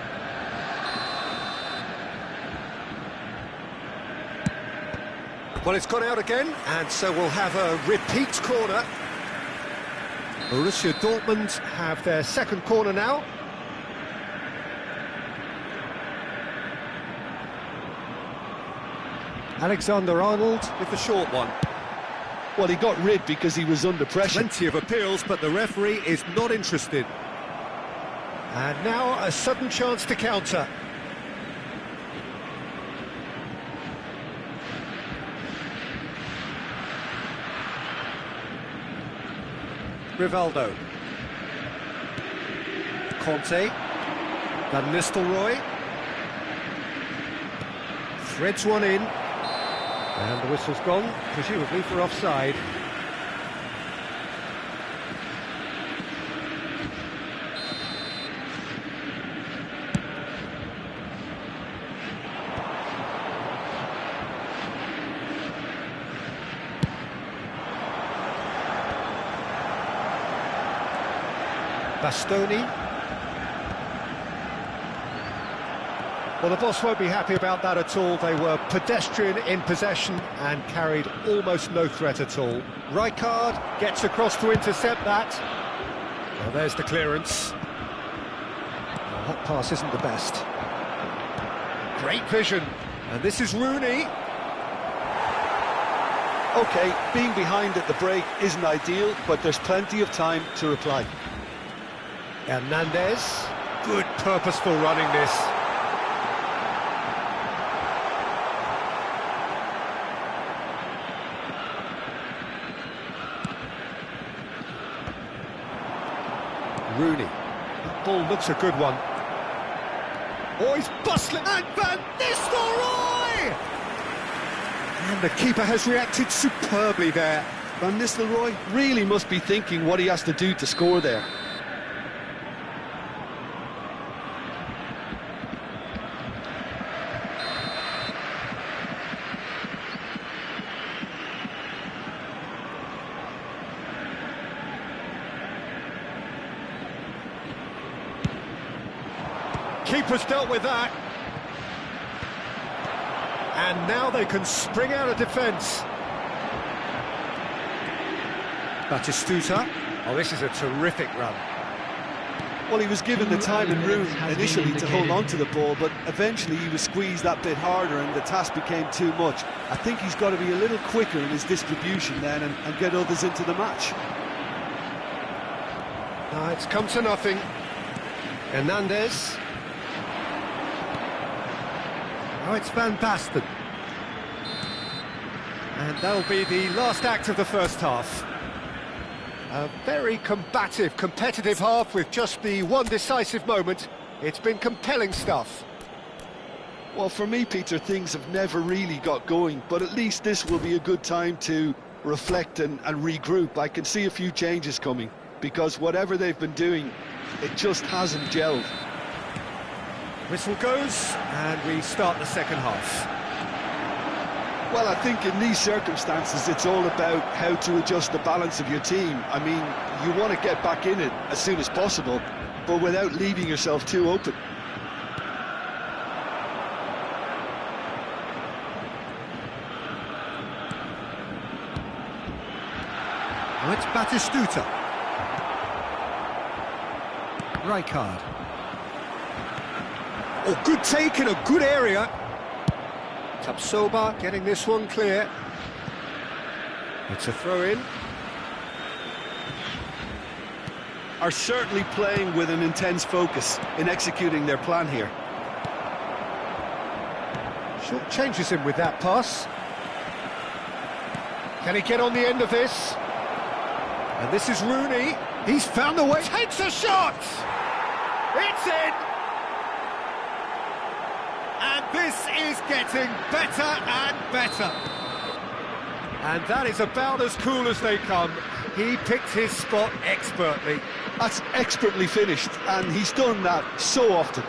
[SPEAKER 1] Well, it's gone out again, and so we'll have a repeat corner. Borussia Dortmund have their second corner now. Alexander-Arnold with the short one.
[SPEAKER 2] Well, he got rid because he was under pressure.
[SPEAKER 1] Plenty of appeals, but the referee is not interested. And now a sudden chance to counter. Rivaldo. Conte. Van Nistelrooy. threads one in, and the whistle's gone, presumably for offside. Bastoni. Well, the boss won't be happy about that at all. They were pedestrian in possession and carried almost no threat at all. Rijkaard gets across to intercept that. Well, there's the clearance. Well, that pass isn't the best. Great vision. And this is Rooney.
[SPEAKER 2] OK, being behind at the break isn't ideal, but there's plenty of time to reply.
[SPEAKER 1] Hernandez. Good purposeful running this. Rooney. That ball looks a good one. Oh, he's bustling. And Van Nistelrooy! And the keeper has reacted superbly there.
[SPEAKER 2] Van Nistelrooy really must be thinking what he has to do to score there.
[SPEAKER 1] Keeper's dealt with that. And now they can spring out of defence. Batistuta. Oh, this is a terrific run.
[SPEAKER 2] Well, he was given the time and room initially to hold on to the ball, but eventually he was squeezed that bit harder and the task became too much. I think he's got to be a little quicker in his distribution then and get others into the match.
[SPEAKER 1] No, it's come to nothing. Hernandez. Oh, it's Van Basten. And that'll be the last act of the first half. A very combative, competitive half with just the one decisive moment. It's been compelling stuff.
[SPEAKER 2] Well, for me, Peter, things have never really got going, but at least this will be a good time to reflect and regroup. I can see a few changes coming, because whatever they've been doing, it just hasn't gelled.
[SPEAKER 1] Whistle goes, and we start the second half.
[SPEAKER 2] Well, I think in these circumstances, it's all about how to adjust the balance of your team. I mean, you want to get back in it as soon as possible, but without leaving yourself too open.
[SPEAKER 1] Oh, it's Batistuta. Rijkaard. Oh, good take in a good area. Tapsoba getting this one clear. It's a throw-in.
[SPEAKER 2] Are certainly playing with an intense focus in executing their plan here.
[SPEAKER 1] Short changes him with that pass. Can he get on the end of this? And this is Rooney. He's found the way. Takes a shot! It's in! And this is getting better and better. And that is about as cool as they come. He picked his spot expertly.
[SPEAKER 2] That's expertly finished, and he's done that so often.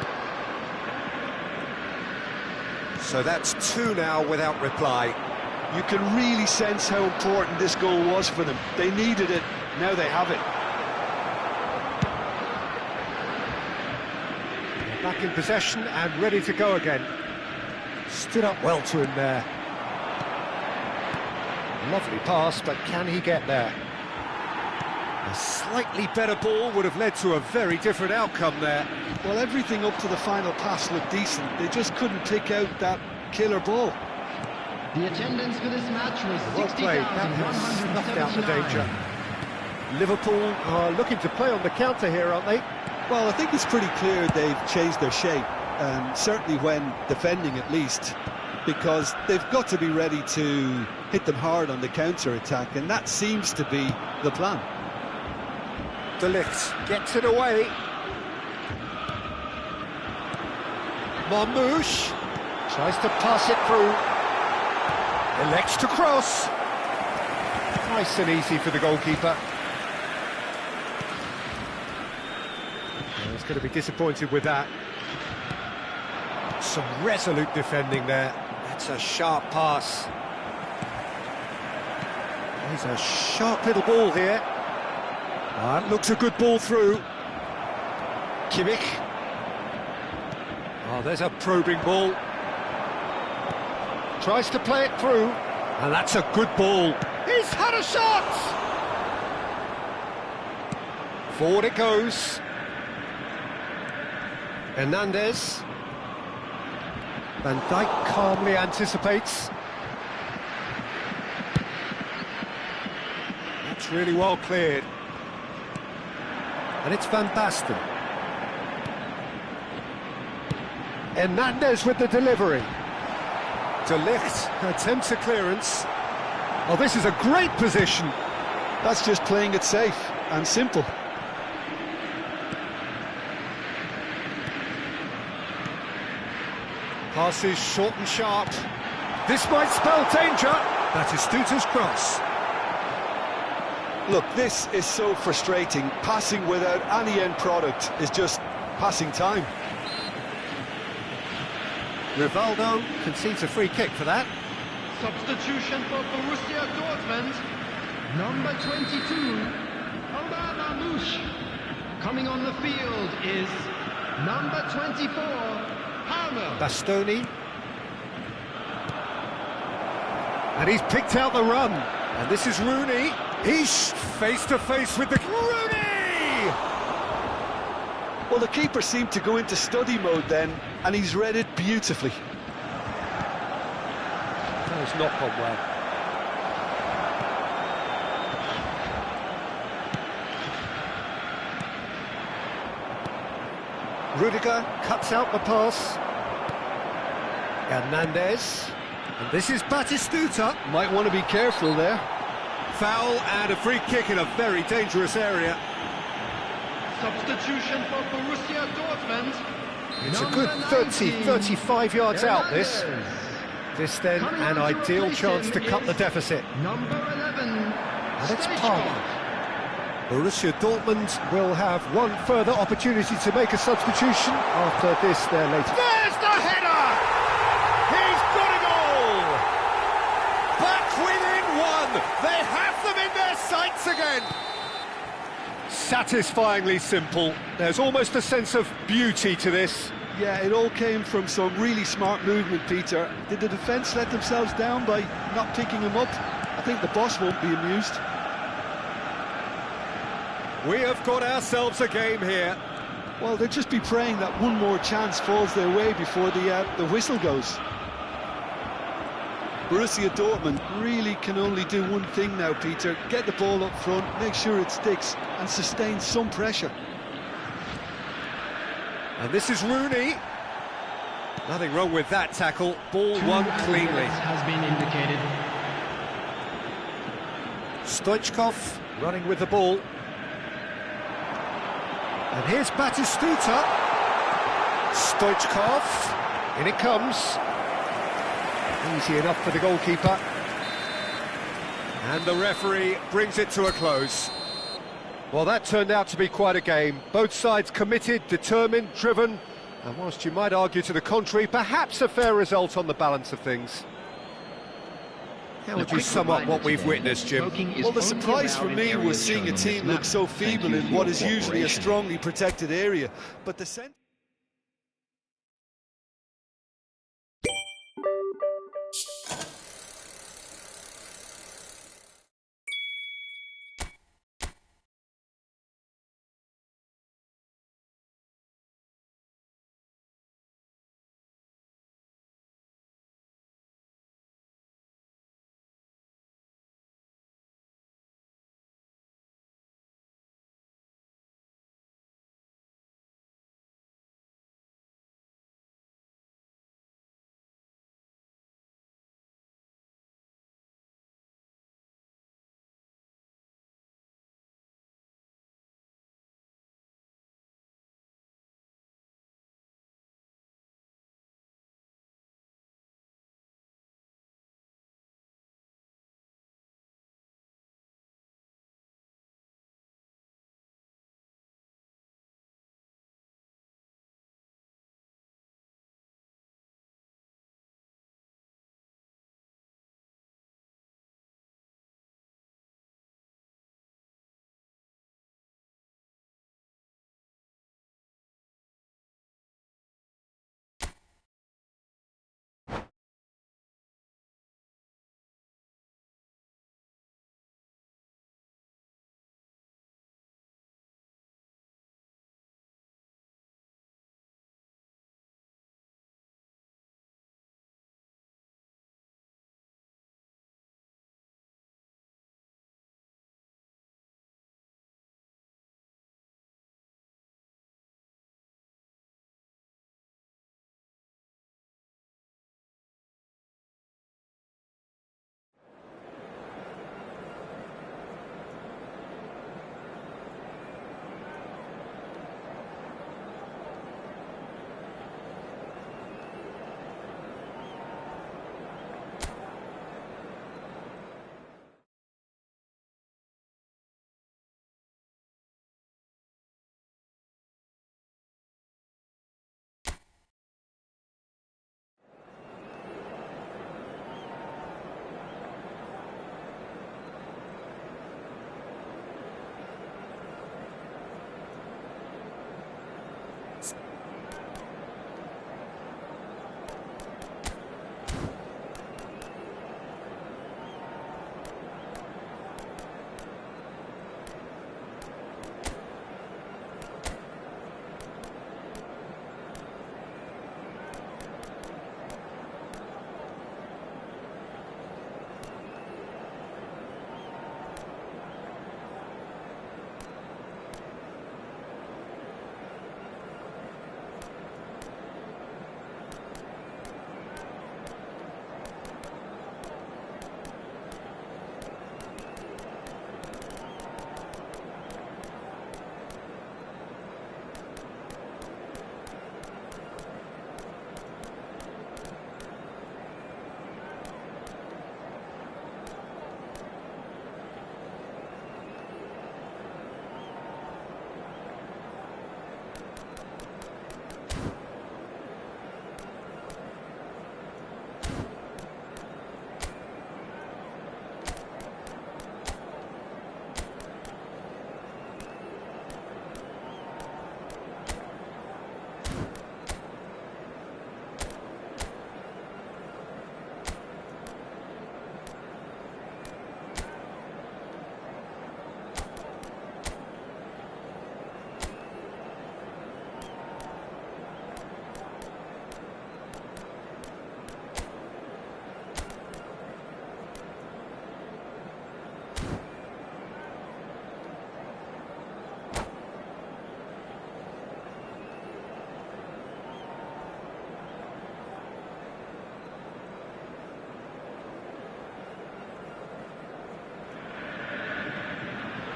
[SPEAKER 1] So that's two now without reply.
[SPEAKER 2] You can really sense how important this goal was for them. They needed it, now they have it.
[SPEAKER 1] Back in possession and ready to go again. Stood up well to him there. Lovely pass, but can he get there? A slightly better ball would have led to a very different outcome there.
[SPEAKER 2] Well, everything up to the final pass looked decent. They just couldn't pick out that killer ball.
[SPEAKER 4] The attendance for this match was
[SPEAKER 1] Well played, that has snuffed out the danger. Liverpool are looking to play on the counter here, aren't they?
[SPEAKER 2] Well, I think it's pretty clear they've changed their shape, certainly when defending at least, because they've got to be ready to hit them hard on the counter-attack, and that seems to be the plan.
[SPEAKER 1] De Ligt gets it away. Marmoush Tries to pass it through. Elects to cross. Nice and easy for the goalkeeper. Well, he's going to be disappointed with that. Some resolute defending there. That's a sharp pass. He's a sharp little ball here. That looks a good ball through. Kimmich. Oh, there's a probing ball. Tries to play it through, and that's a good ball. He's had a shot! Forward it goes. Hernandez. Van Dijk calmly anticipates. That's really well cleared. And it's Van Basten. Hernandez with the delivery. De Ligt attempts a clearance. Oh, this is a great position.
[SPEAKER 2] That's just playing it safe and simple.
[SPEAKER 1] Passes short and sharp. This might spell danger. Batistuta's cross.
[SPEAKER 2] Look, this is so frustrating. Passing without any end product is just passing time.
[SPEAKER 1] Rivaldo concedes a free kick for that.
[SPEAKER 4] Substitution for Borussia Dortmund. Number 22, Omar Marmoush. Coming on the field is number 24, Palmer.
[SPEAKER 1] Bastoni. And he's picked out the run. And this is Rooney. He's face to face with the... Rooney!
[SPEAKER 2] Well, the keeper seemed to go into study mode then, and he's read it beautifully.
[SPEAKER 1] That has not gone well. Rudiger cuts out the pass. Hernandez. And this is Batistuta.
[SPEAKER 2] Might want to be careful there.
[SPEAKER 1] Foul and a free kick in a very dangerous area.
[SPEAKER 4] Substitution for Borussia Dortmund.
[SPEAKER 1] It's a good 30, 35 yards out, this. This then, an ideal chance to cut the deficit.
[SPEAKER 4] Number 11,
[SPEAKER 1] And it's
[SPEAKER 4] Stoichkov.
[SPEAKER 1] Palmer. Borussia Dortmund will have one further opportunity to make a substitution after this, their latest. There's the header! He's got a goal! Back within one! They have them in their sights again! Satisfyingly simple. There's almost a sense of beauty to this.
[SPEAKER 2] Yeah, it all came from some really smart movement, Peter. Did the defence let themselves down by not picking him up? I think the boss won't be amused.
[SPEAKER 1] We have got ourselves a game here.
[SPEAKER 2] Well, they'll just be praying that one more chance falls their way before the whistle goes. Borussia Dortmund really can only do one thing now, Peter. Get the ball up front, make sure it sticks, and sustain some pressure.
[SPEAKER 1] And this is Rooney. Nothing wrong with that tackle. Ball won cleanly.
[SPEAKER 4] Has been indicated.
[SPEAKER 1] Stoichkov running with the ball. And here's Batistuta. Stoichkov. In it comes. Easy enough for the goalkeeper. And the referee brings it to a close. Well, that turned out to be quite a game. Both sides committed, determined, driven, and whilst you might argue to the contrary, perhaps a fair result on the balance of things. How would you sum up what we've witnessed, Jim?
[SPEAKER 2] Well, the surprise for me was seeing a team look so feeble in what is usually a strongly protected area, but the sense...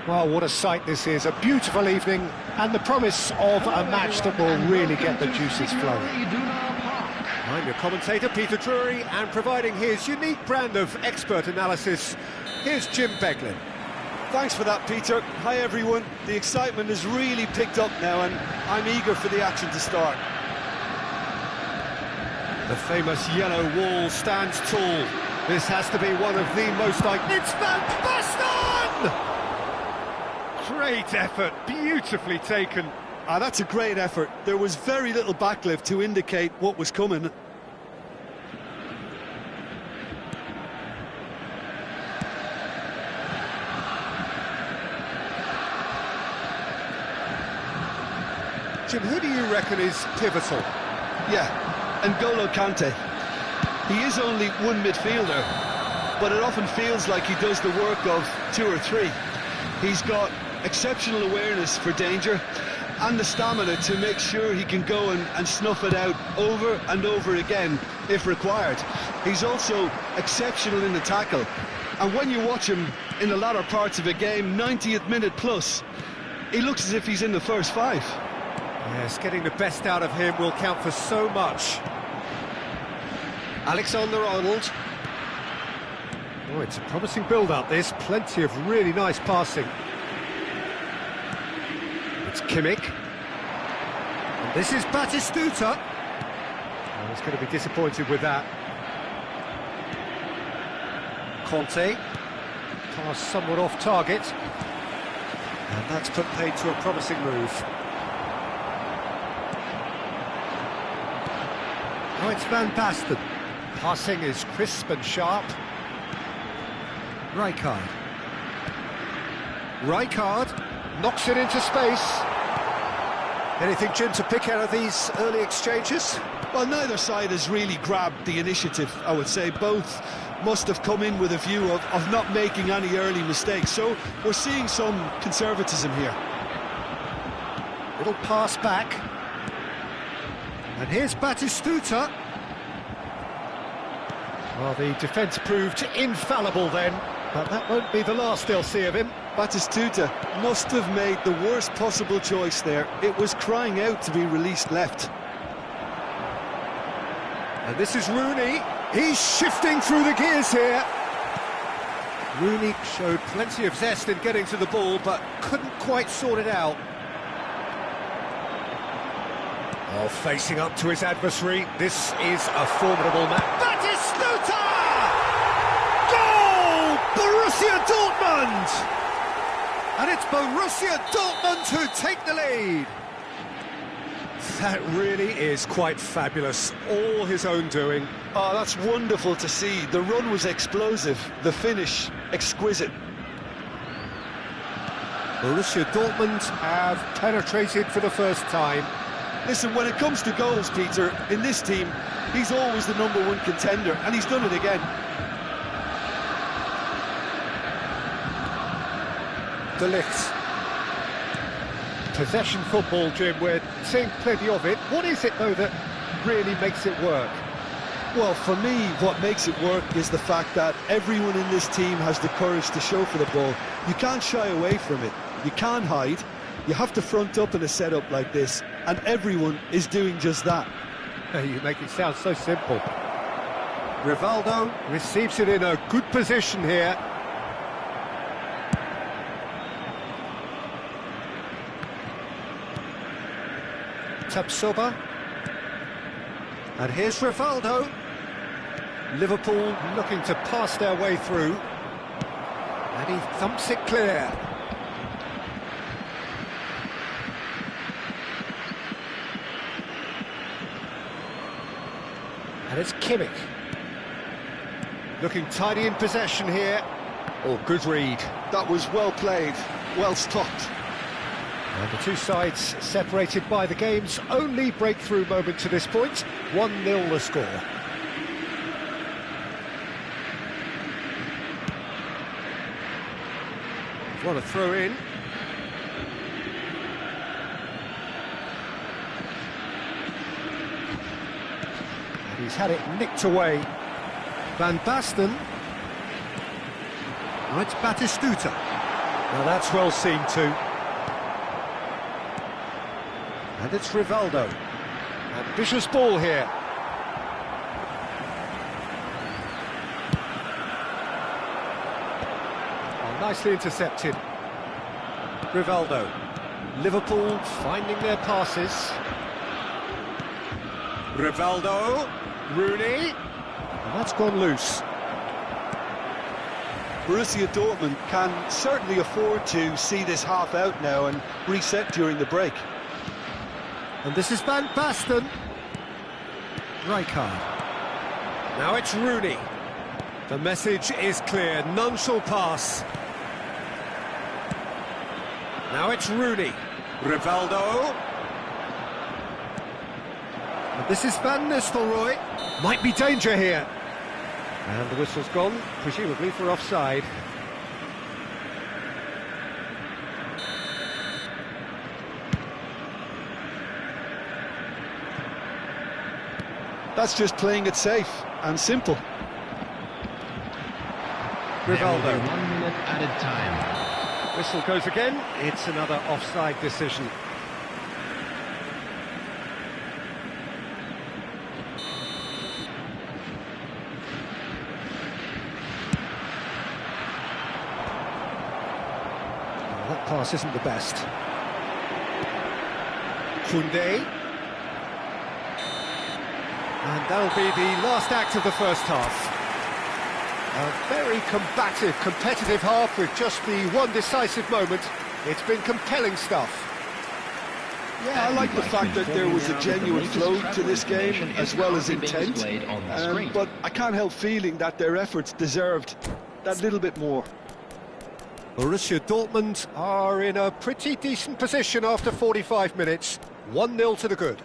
[SPEAKER 1] Well, what a sight this is, a beautiful evening, and the promise of a match that will really get the juices flowing. I'm your commentator, Peter Drury, and providing his unique brand of expert analysis, here's Jim Beglin.
[SPEAKER 2] Thanks for that, Peter. Hi, everyone. The excitement has really picked up now, and I'm eager for the action to start.
[SPEAKER 1] The famous yellow wall stands tall. This has to be one of the most iconic... It's Van Basten! Great effort, beautifully taken.
[SPEAKER 2] That's a great effort. There was very little backlift to indicate what was coming.
[SPEAKER 1] Jim, who do you reckon is pivotal?
[SPEAKER 2] Yeah, N'Golo Kante. He is only one midfielder, but it often feels like he does the work of two or three. He's got exceptional awareness for danger and the stamina to make sure he can go and snuff it out over and over again if required. He's also exceptional in the tackle, and when you watch him in the latter parts of a game, 90th minute plus, he looks as if he's in the first five.
[SPEAKER 1] Yes, getting the best out of him will count for so much. Alexander-Arnold. Oh, it's a promising build-up, this. Plenty of really nice passing. It's Kimmich. And this is Batistuta. Oh, he's going to be disappointed with that. Conte. Pass somewhat off target. And that's put paid to a promising move. Now it's Van Basten. Passing is crisp and sharp. Rijkaard. Rijkaard knocks it into space. Anything, Jim, to pick out of these early exchanges?
[SPEAKER 2] Well, neither side has really grabbed the initiative, I would say. Both must have come in with a view of not making any early mistakes. So we're seeing some conservatism here.
[SPEAKER 1] Little pass back. And here's Batistuta. Well, the defence proved infallible then, but that won't be the last they'll see of him.
[SPEAKER 2] Batistuta must have made the worst possible choice there. It was crying out to be released left.
[SPEAKER 1] And this is Rooney. He's shifting through the gears here. Rooney showed plenty of zest in getting to the ball, but couldn't quite sort it out. Oh, facing up to his adversary, this is a formidable match. Batistuta! Goal! Borussia Dortmund! And it's Borussia Dortmund who take the lead. That really is quite fabulous, all his own doing.
[SPEAKER 2] Oh, that's wonderful to see. The run was explosive, the finish exquisite.
[SPEAKER 1] Borussia Dortmund have penetrated for the first time.
[SPEAKER 2] Listen, when it comes to goals, Peter, in this team, he's always the #1 contender, and he's done it again.
[SPEAKER 1] De Ligt. Possession football, Jim, we're seeing plenty of it. What is it, though, that really makes it work?
[SPEAKER 2] Well, for me, what makes it work is the fact that everyone in this team has the courage to show for the ball. You can't shy away from it. You can't hide. You have to front up in a setup like this, and everyone is doing just that.
[SPEAKER 1] You make it sound so simple. Rivaldo receives it in a good position here. Tapsoba. And here's Rivaldo. Liverpool looking to pass their way through. And he thumps it clear. And it's Kimmich. Looking tidy in possession here. Oh, good read.
[SPEAKER 2] That was well played, well stopped.
[SPEAKER 1] And the two sides separated by the game's only breakthrough moment to this point. 1-0 the score. What a throw in. And he's had it nicked away. Van Basten. Now it's Batistuta. Now that's well seen too. And it's Rivaldo. Ambitious ball here. Oh, nicely intercepted. Rivaldo. Liverpool finding their passes. Rivaldo. Rooney. And that's gone loose.
[SPEAKER 2] Borussia Dortmund can certainly afford to see this half out now and reset during the break.
[SPEAKER 1] And this is Van Basten. Rijkaard. Now it's Rooney. The message is clear, none shall pass. Now it's Rooney. Rivaldo. And this is Van Nistelrooy. Might be danger here. And the whistle's gone, presumably for offside.
[SPEAKER 2] That's just playing it safe and simple.
[SPEAKER 1] Rivaldo.
[SPEAKER 4] 1 minute added time.
[SPEAKER 1] Whistle goes again. It's another offside decision. That pass isn't the best. Koundé. And that'll be the last act of the first half. A very combative, competitive half with just the one decisive moment. It's been compelling stuff.
[SPEAKER 2] Yeah, I like the fact that there was a genuine flow to this game as well as intent. But I can't help feeling that their efforts deserved that little bit more.
[SPEAKER 1] Borussia Dortmund are in a pretty decent position after 45 minutes. 1-0 to the good.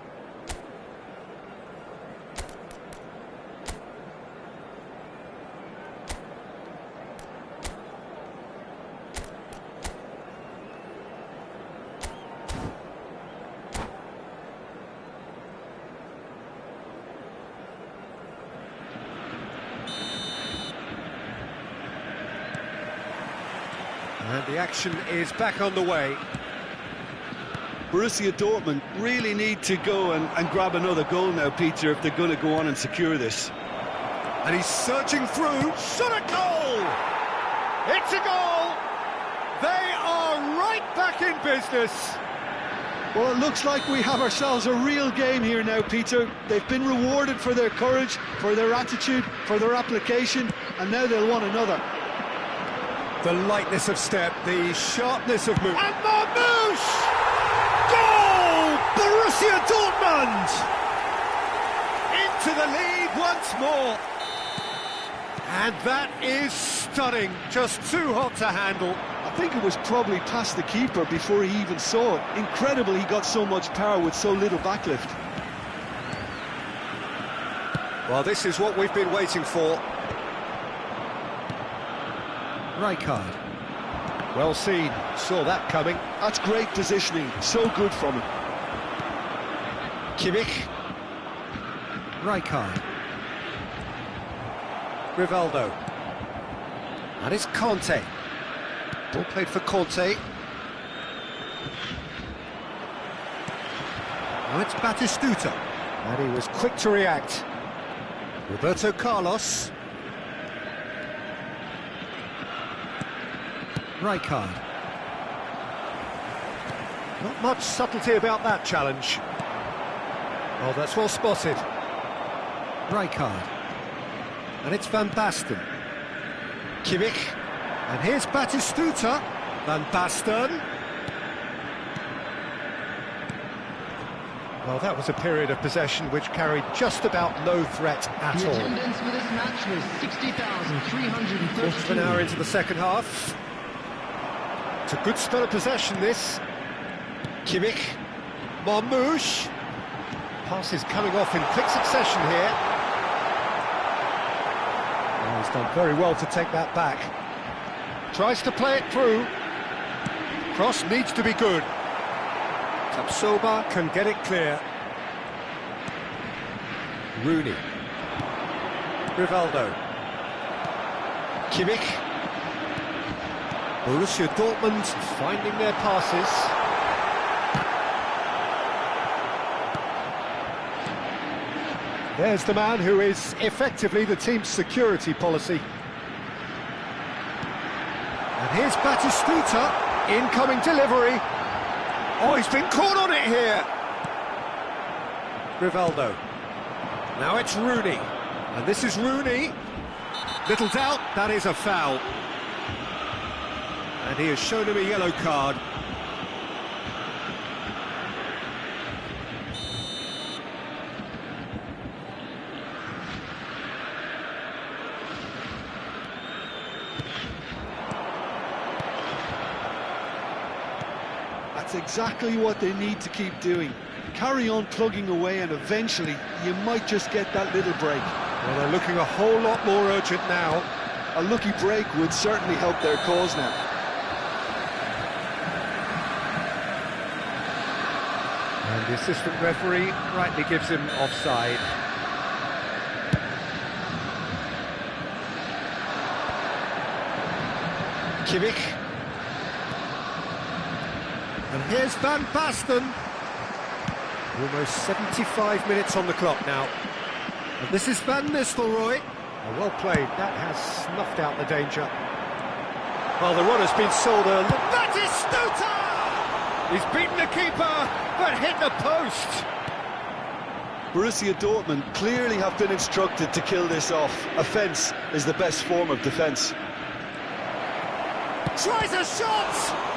[SPEAKER 1] And the action is back on the way.
[SPEAKER 2] Borussia Dortmund really need to go and grab another goal now, Peter, if they're going to go on and secure this.
[SPEAKER 1] And he's searching through. Shot a goal! It's a goal! They are right back in business.
[SPEAKER 2] Well, it looks like we have ourselves a real game here now, Peter. They've been rewarded for their courage, for their attitude, for their application, and now they'll want another.
[SPEAKER 1] The lightness of step, the sharpness of move. And Marmoush! Goal! Borussia Dortmund! Into the lead once more. And that is stunning. Just too hot to handle.
[SPEAKER 2] I think it was probably past the keeper before he even saw it. Incredible he got so much power with so little backlift.
[SPEAKER 1] Well, this is what we've been waiting for. Rijkaard. Well seen, saw that coming.
[SPEAKER 2] That's great positioning, so good from him.
[SPEAKER 1] Kimmich. Rijkaard. Rivaldo. And it's Conte. Ball played for Conte. Now it's Batistuta. And he was quick to react. Roberto Carlos. Rijkaard. Not much subtlety about that challenge. Oh, that's well spotted. Rijkaard. And it's Van Basten. Kimmich. And here's Batistuta. Van Basten. Well, that was a period of possession which carried just about no threat at
[SPEAKER 4] The
[SPEAKER 1] all.
[SPEAKER 4] attendance for this match was 60,332.
[SPEAKER 1] Quarter of an hour into the second half. It's a good spell of possession, this. Kimmich. Marmoush. Passes coming off in quick succession here. Oh, he's done very well to take that back. Tries to play it through. Cross needs to be good. Tapsoba can get it clear. Rooney. Rivaldo. Kimmich. Borussia Dortmund finding their passes. There's the man who is effectively the team's security policy. And here's Batistuta, incoming delivery. Oh, he's been caught on it here. Rivaldo. Now it's Rooney. And this is Rooney. Little doubt, that is a foul. And he has shown him a yellow card.
[SPEAKER 2] That's exactly what they need to keep doing. Carry on plugging away and eventually you might just get that little break.
[SPEAKER 1] Well, they're looking a whole lot more urgent now.
[SPEAKER 2] A lucky break would certainly help their cause now.
[SPEAKER 1] And the assistant referee rightly gives him offside. Kimmich. And here's Van Basten. Almost 75 minutes on the clock now. And this is Van Nistelrooy. Oh, well played, that has snuffed out the danger. Well, the run has been sold early. Batistuta! He's beaten the keeper, but hit the post.
[SPEAKER 2] Borussia Dortmund clearly have been instructed to kill this off. Offence is the best form of defence.
[SPEAKER 1] Tries a shot!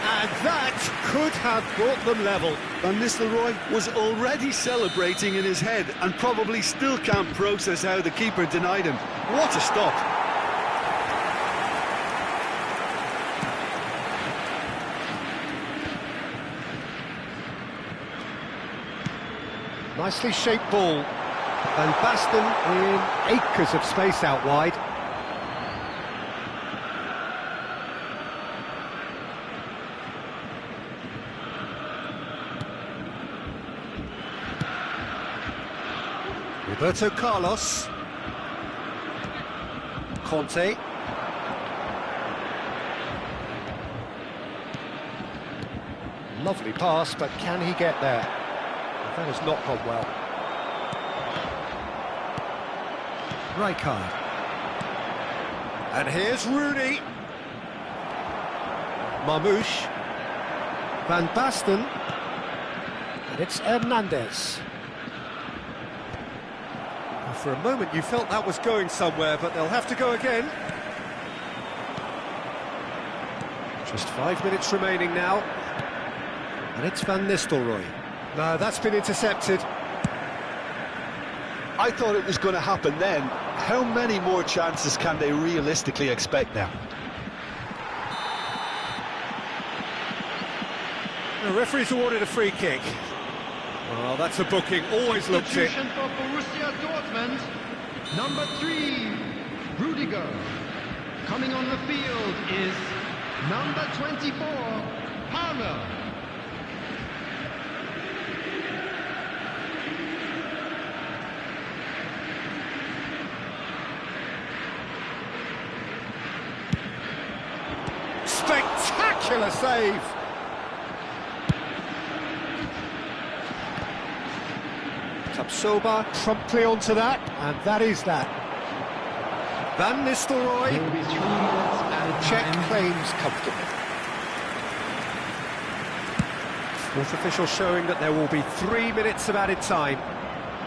[SPEAKER 1] And that could have brought them level.
[SPEAKER 2] Van Nistelrooy was already celebrating in his head and probably still can't process how the keeper denied him. What a stop!
[SPEAKER 1] Nicely shaped ball. Van Basten in acres of space out wide. Roberto Carlos. Conte. Lovely pass, but can he get there? That has not gone well. Rijkaard. And here's Rooney. Marmoush. Van Basten. And it's Hernandez. For a moment you felt that was going somewhere, but they'll have to go again. Just 5 minutes remaining now. And it's Van Nistelrooy. No, that's been intercepted.
[SPEAKER 2] I thought it was going to happen then. How many more chances can they realistically expect now?
[SPEAKER 1] The referee's awarded a free kick. Well, that's a booking, always looked it.
[SPEAKER 4] Substitution for Borussia Dortmund, number 3, Rudiger. Coming on the field is number 24, Palmer.
[SPEAKER 1] Spectacular save. Tapsoba promptly onto that, and that is that. Van Nistelrooy.
[SPEAKER 4] There will be 3 minutes added
[SPEAKER 1] Check
[SPEAKER 4] time.
[SPEAKER 1] claims comfortably. Fourth official showing that there will be 3 minutes of added time.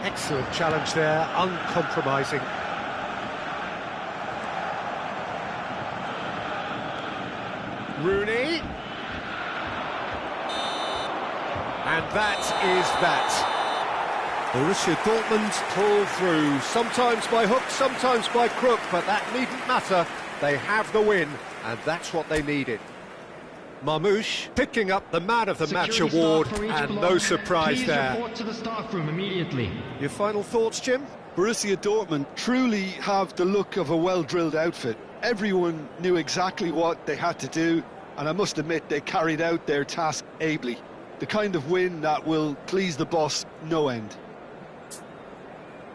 [SPEAKER 1] Excellent challenge there, uncompromising. Rooney. And that is that. Borussia Dortmund pull through, sometimes by hook, sometimes by crook, but that needn't matter. They have the win, and that's what they needed. Marmoush picking up the Man of the Match
[SPEAKER 4] Security
[SPEAKER 1] award,
[SPEAKER 4] staff for each
[SPEAKER 1] and
[SPEAKER 4] block.
[SPEAKER 1] no surprise
[SPEAKER 4] Please
[SPEAKER 1] there.
[SPEAKER 4] report to the staff room immediately.
[SPEAKER 1] Your final thoughts, Jim?
[SPEAKER 2] Borussia Dortmund truly have the look of a well-drilled outfit. Everyone knew exactly what they had to do, and I must admit they carried out their task ably. The kind of win that will please the boss no end.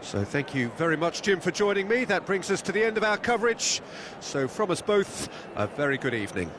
[SPEAKER 1] So thank you very much, Jim, for joining me. That brings us to the end of our coverage. So from us both, a very good evening.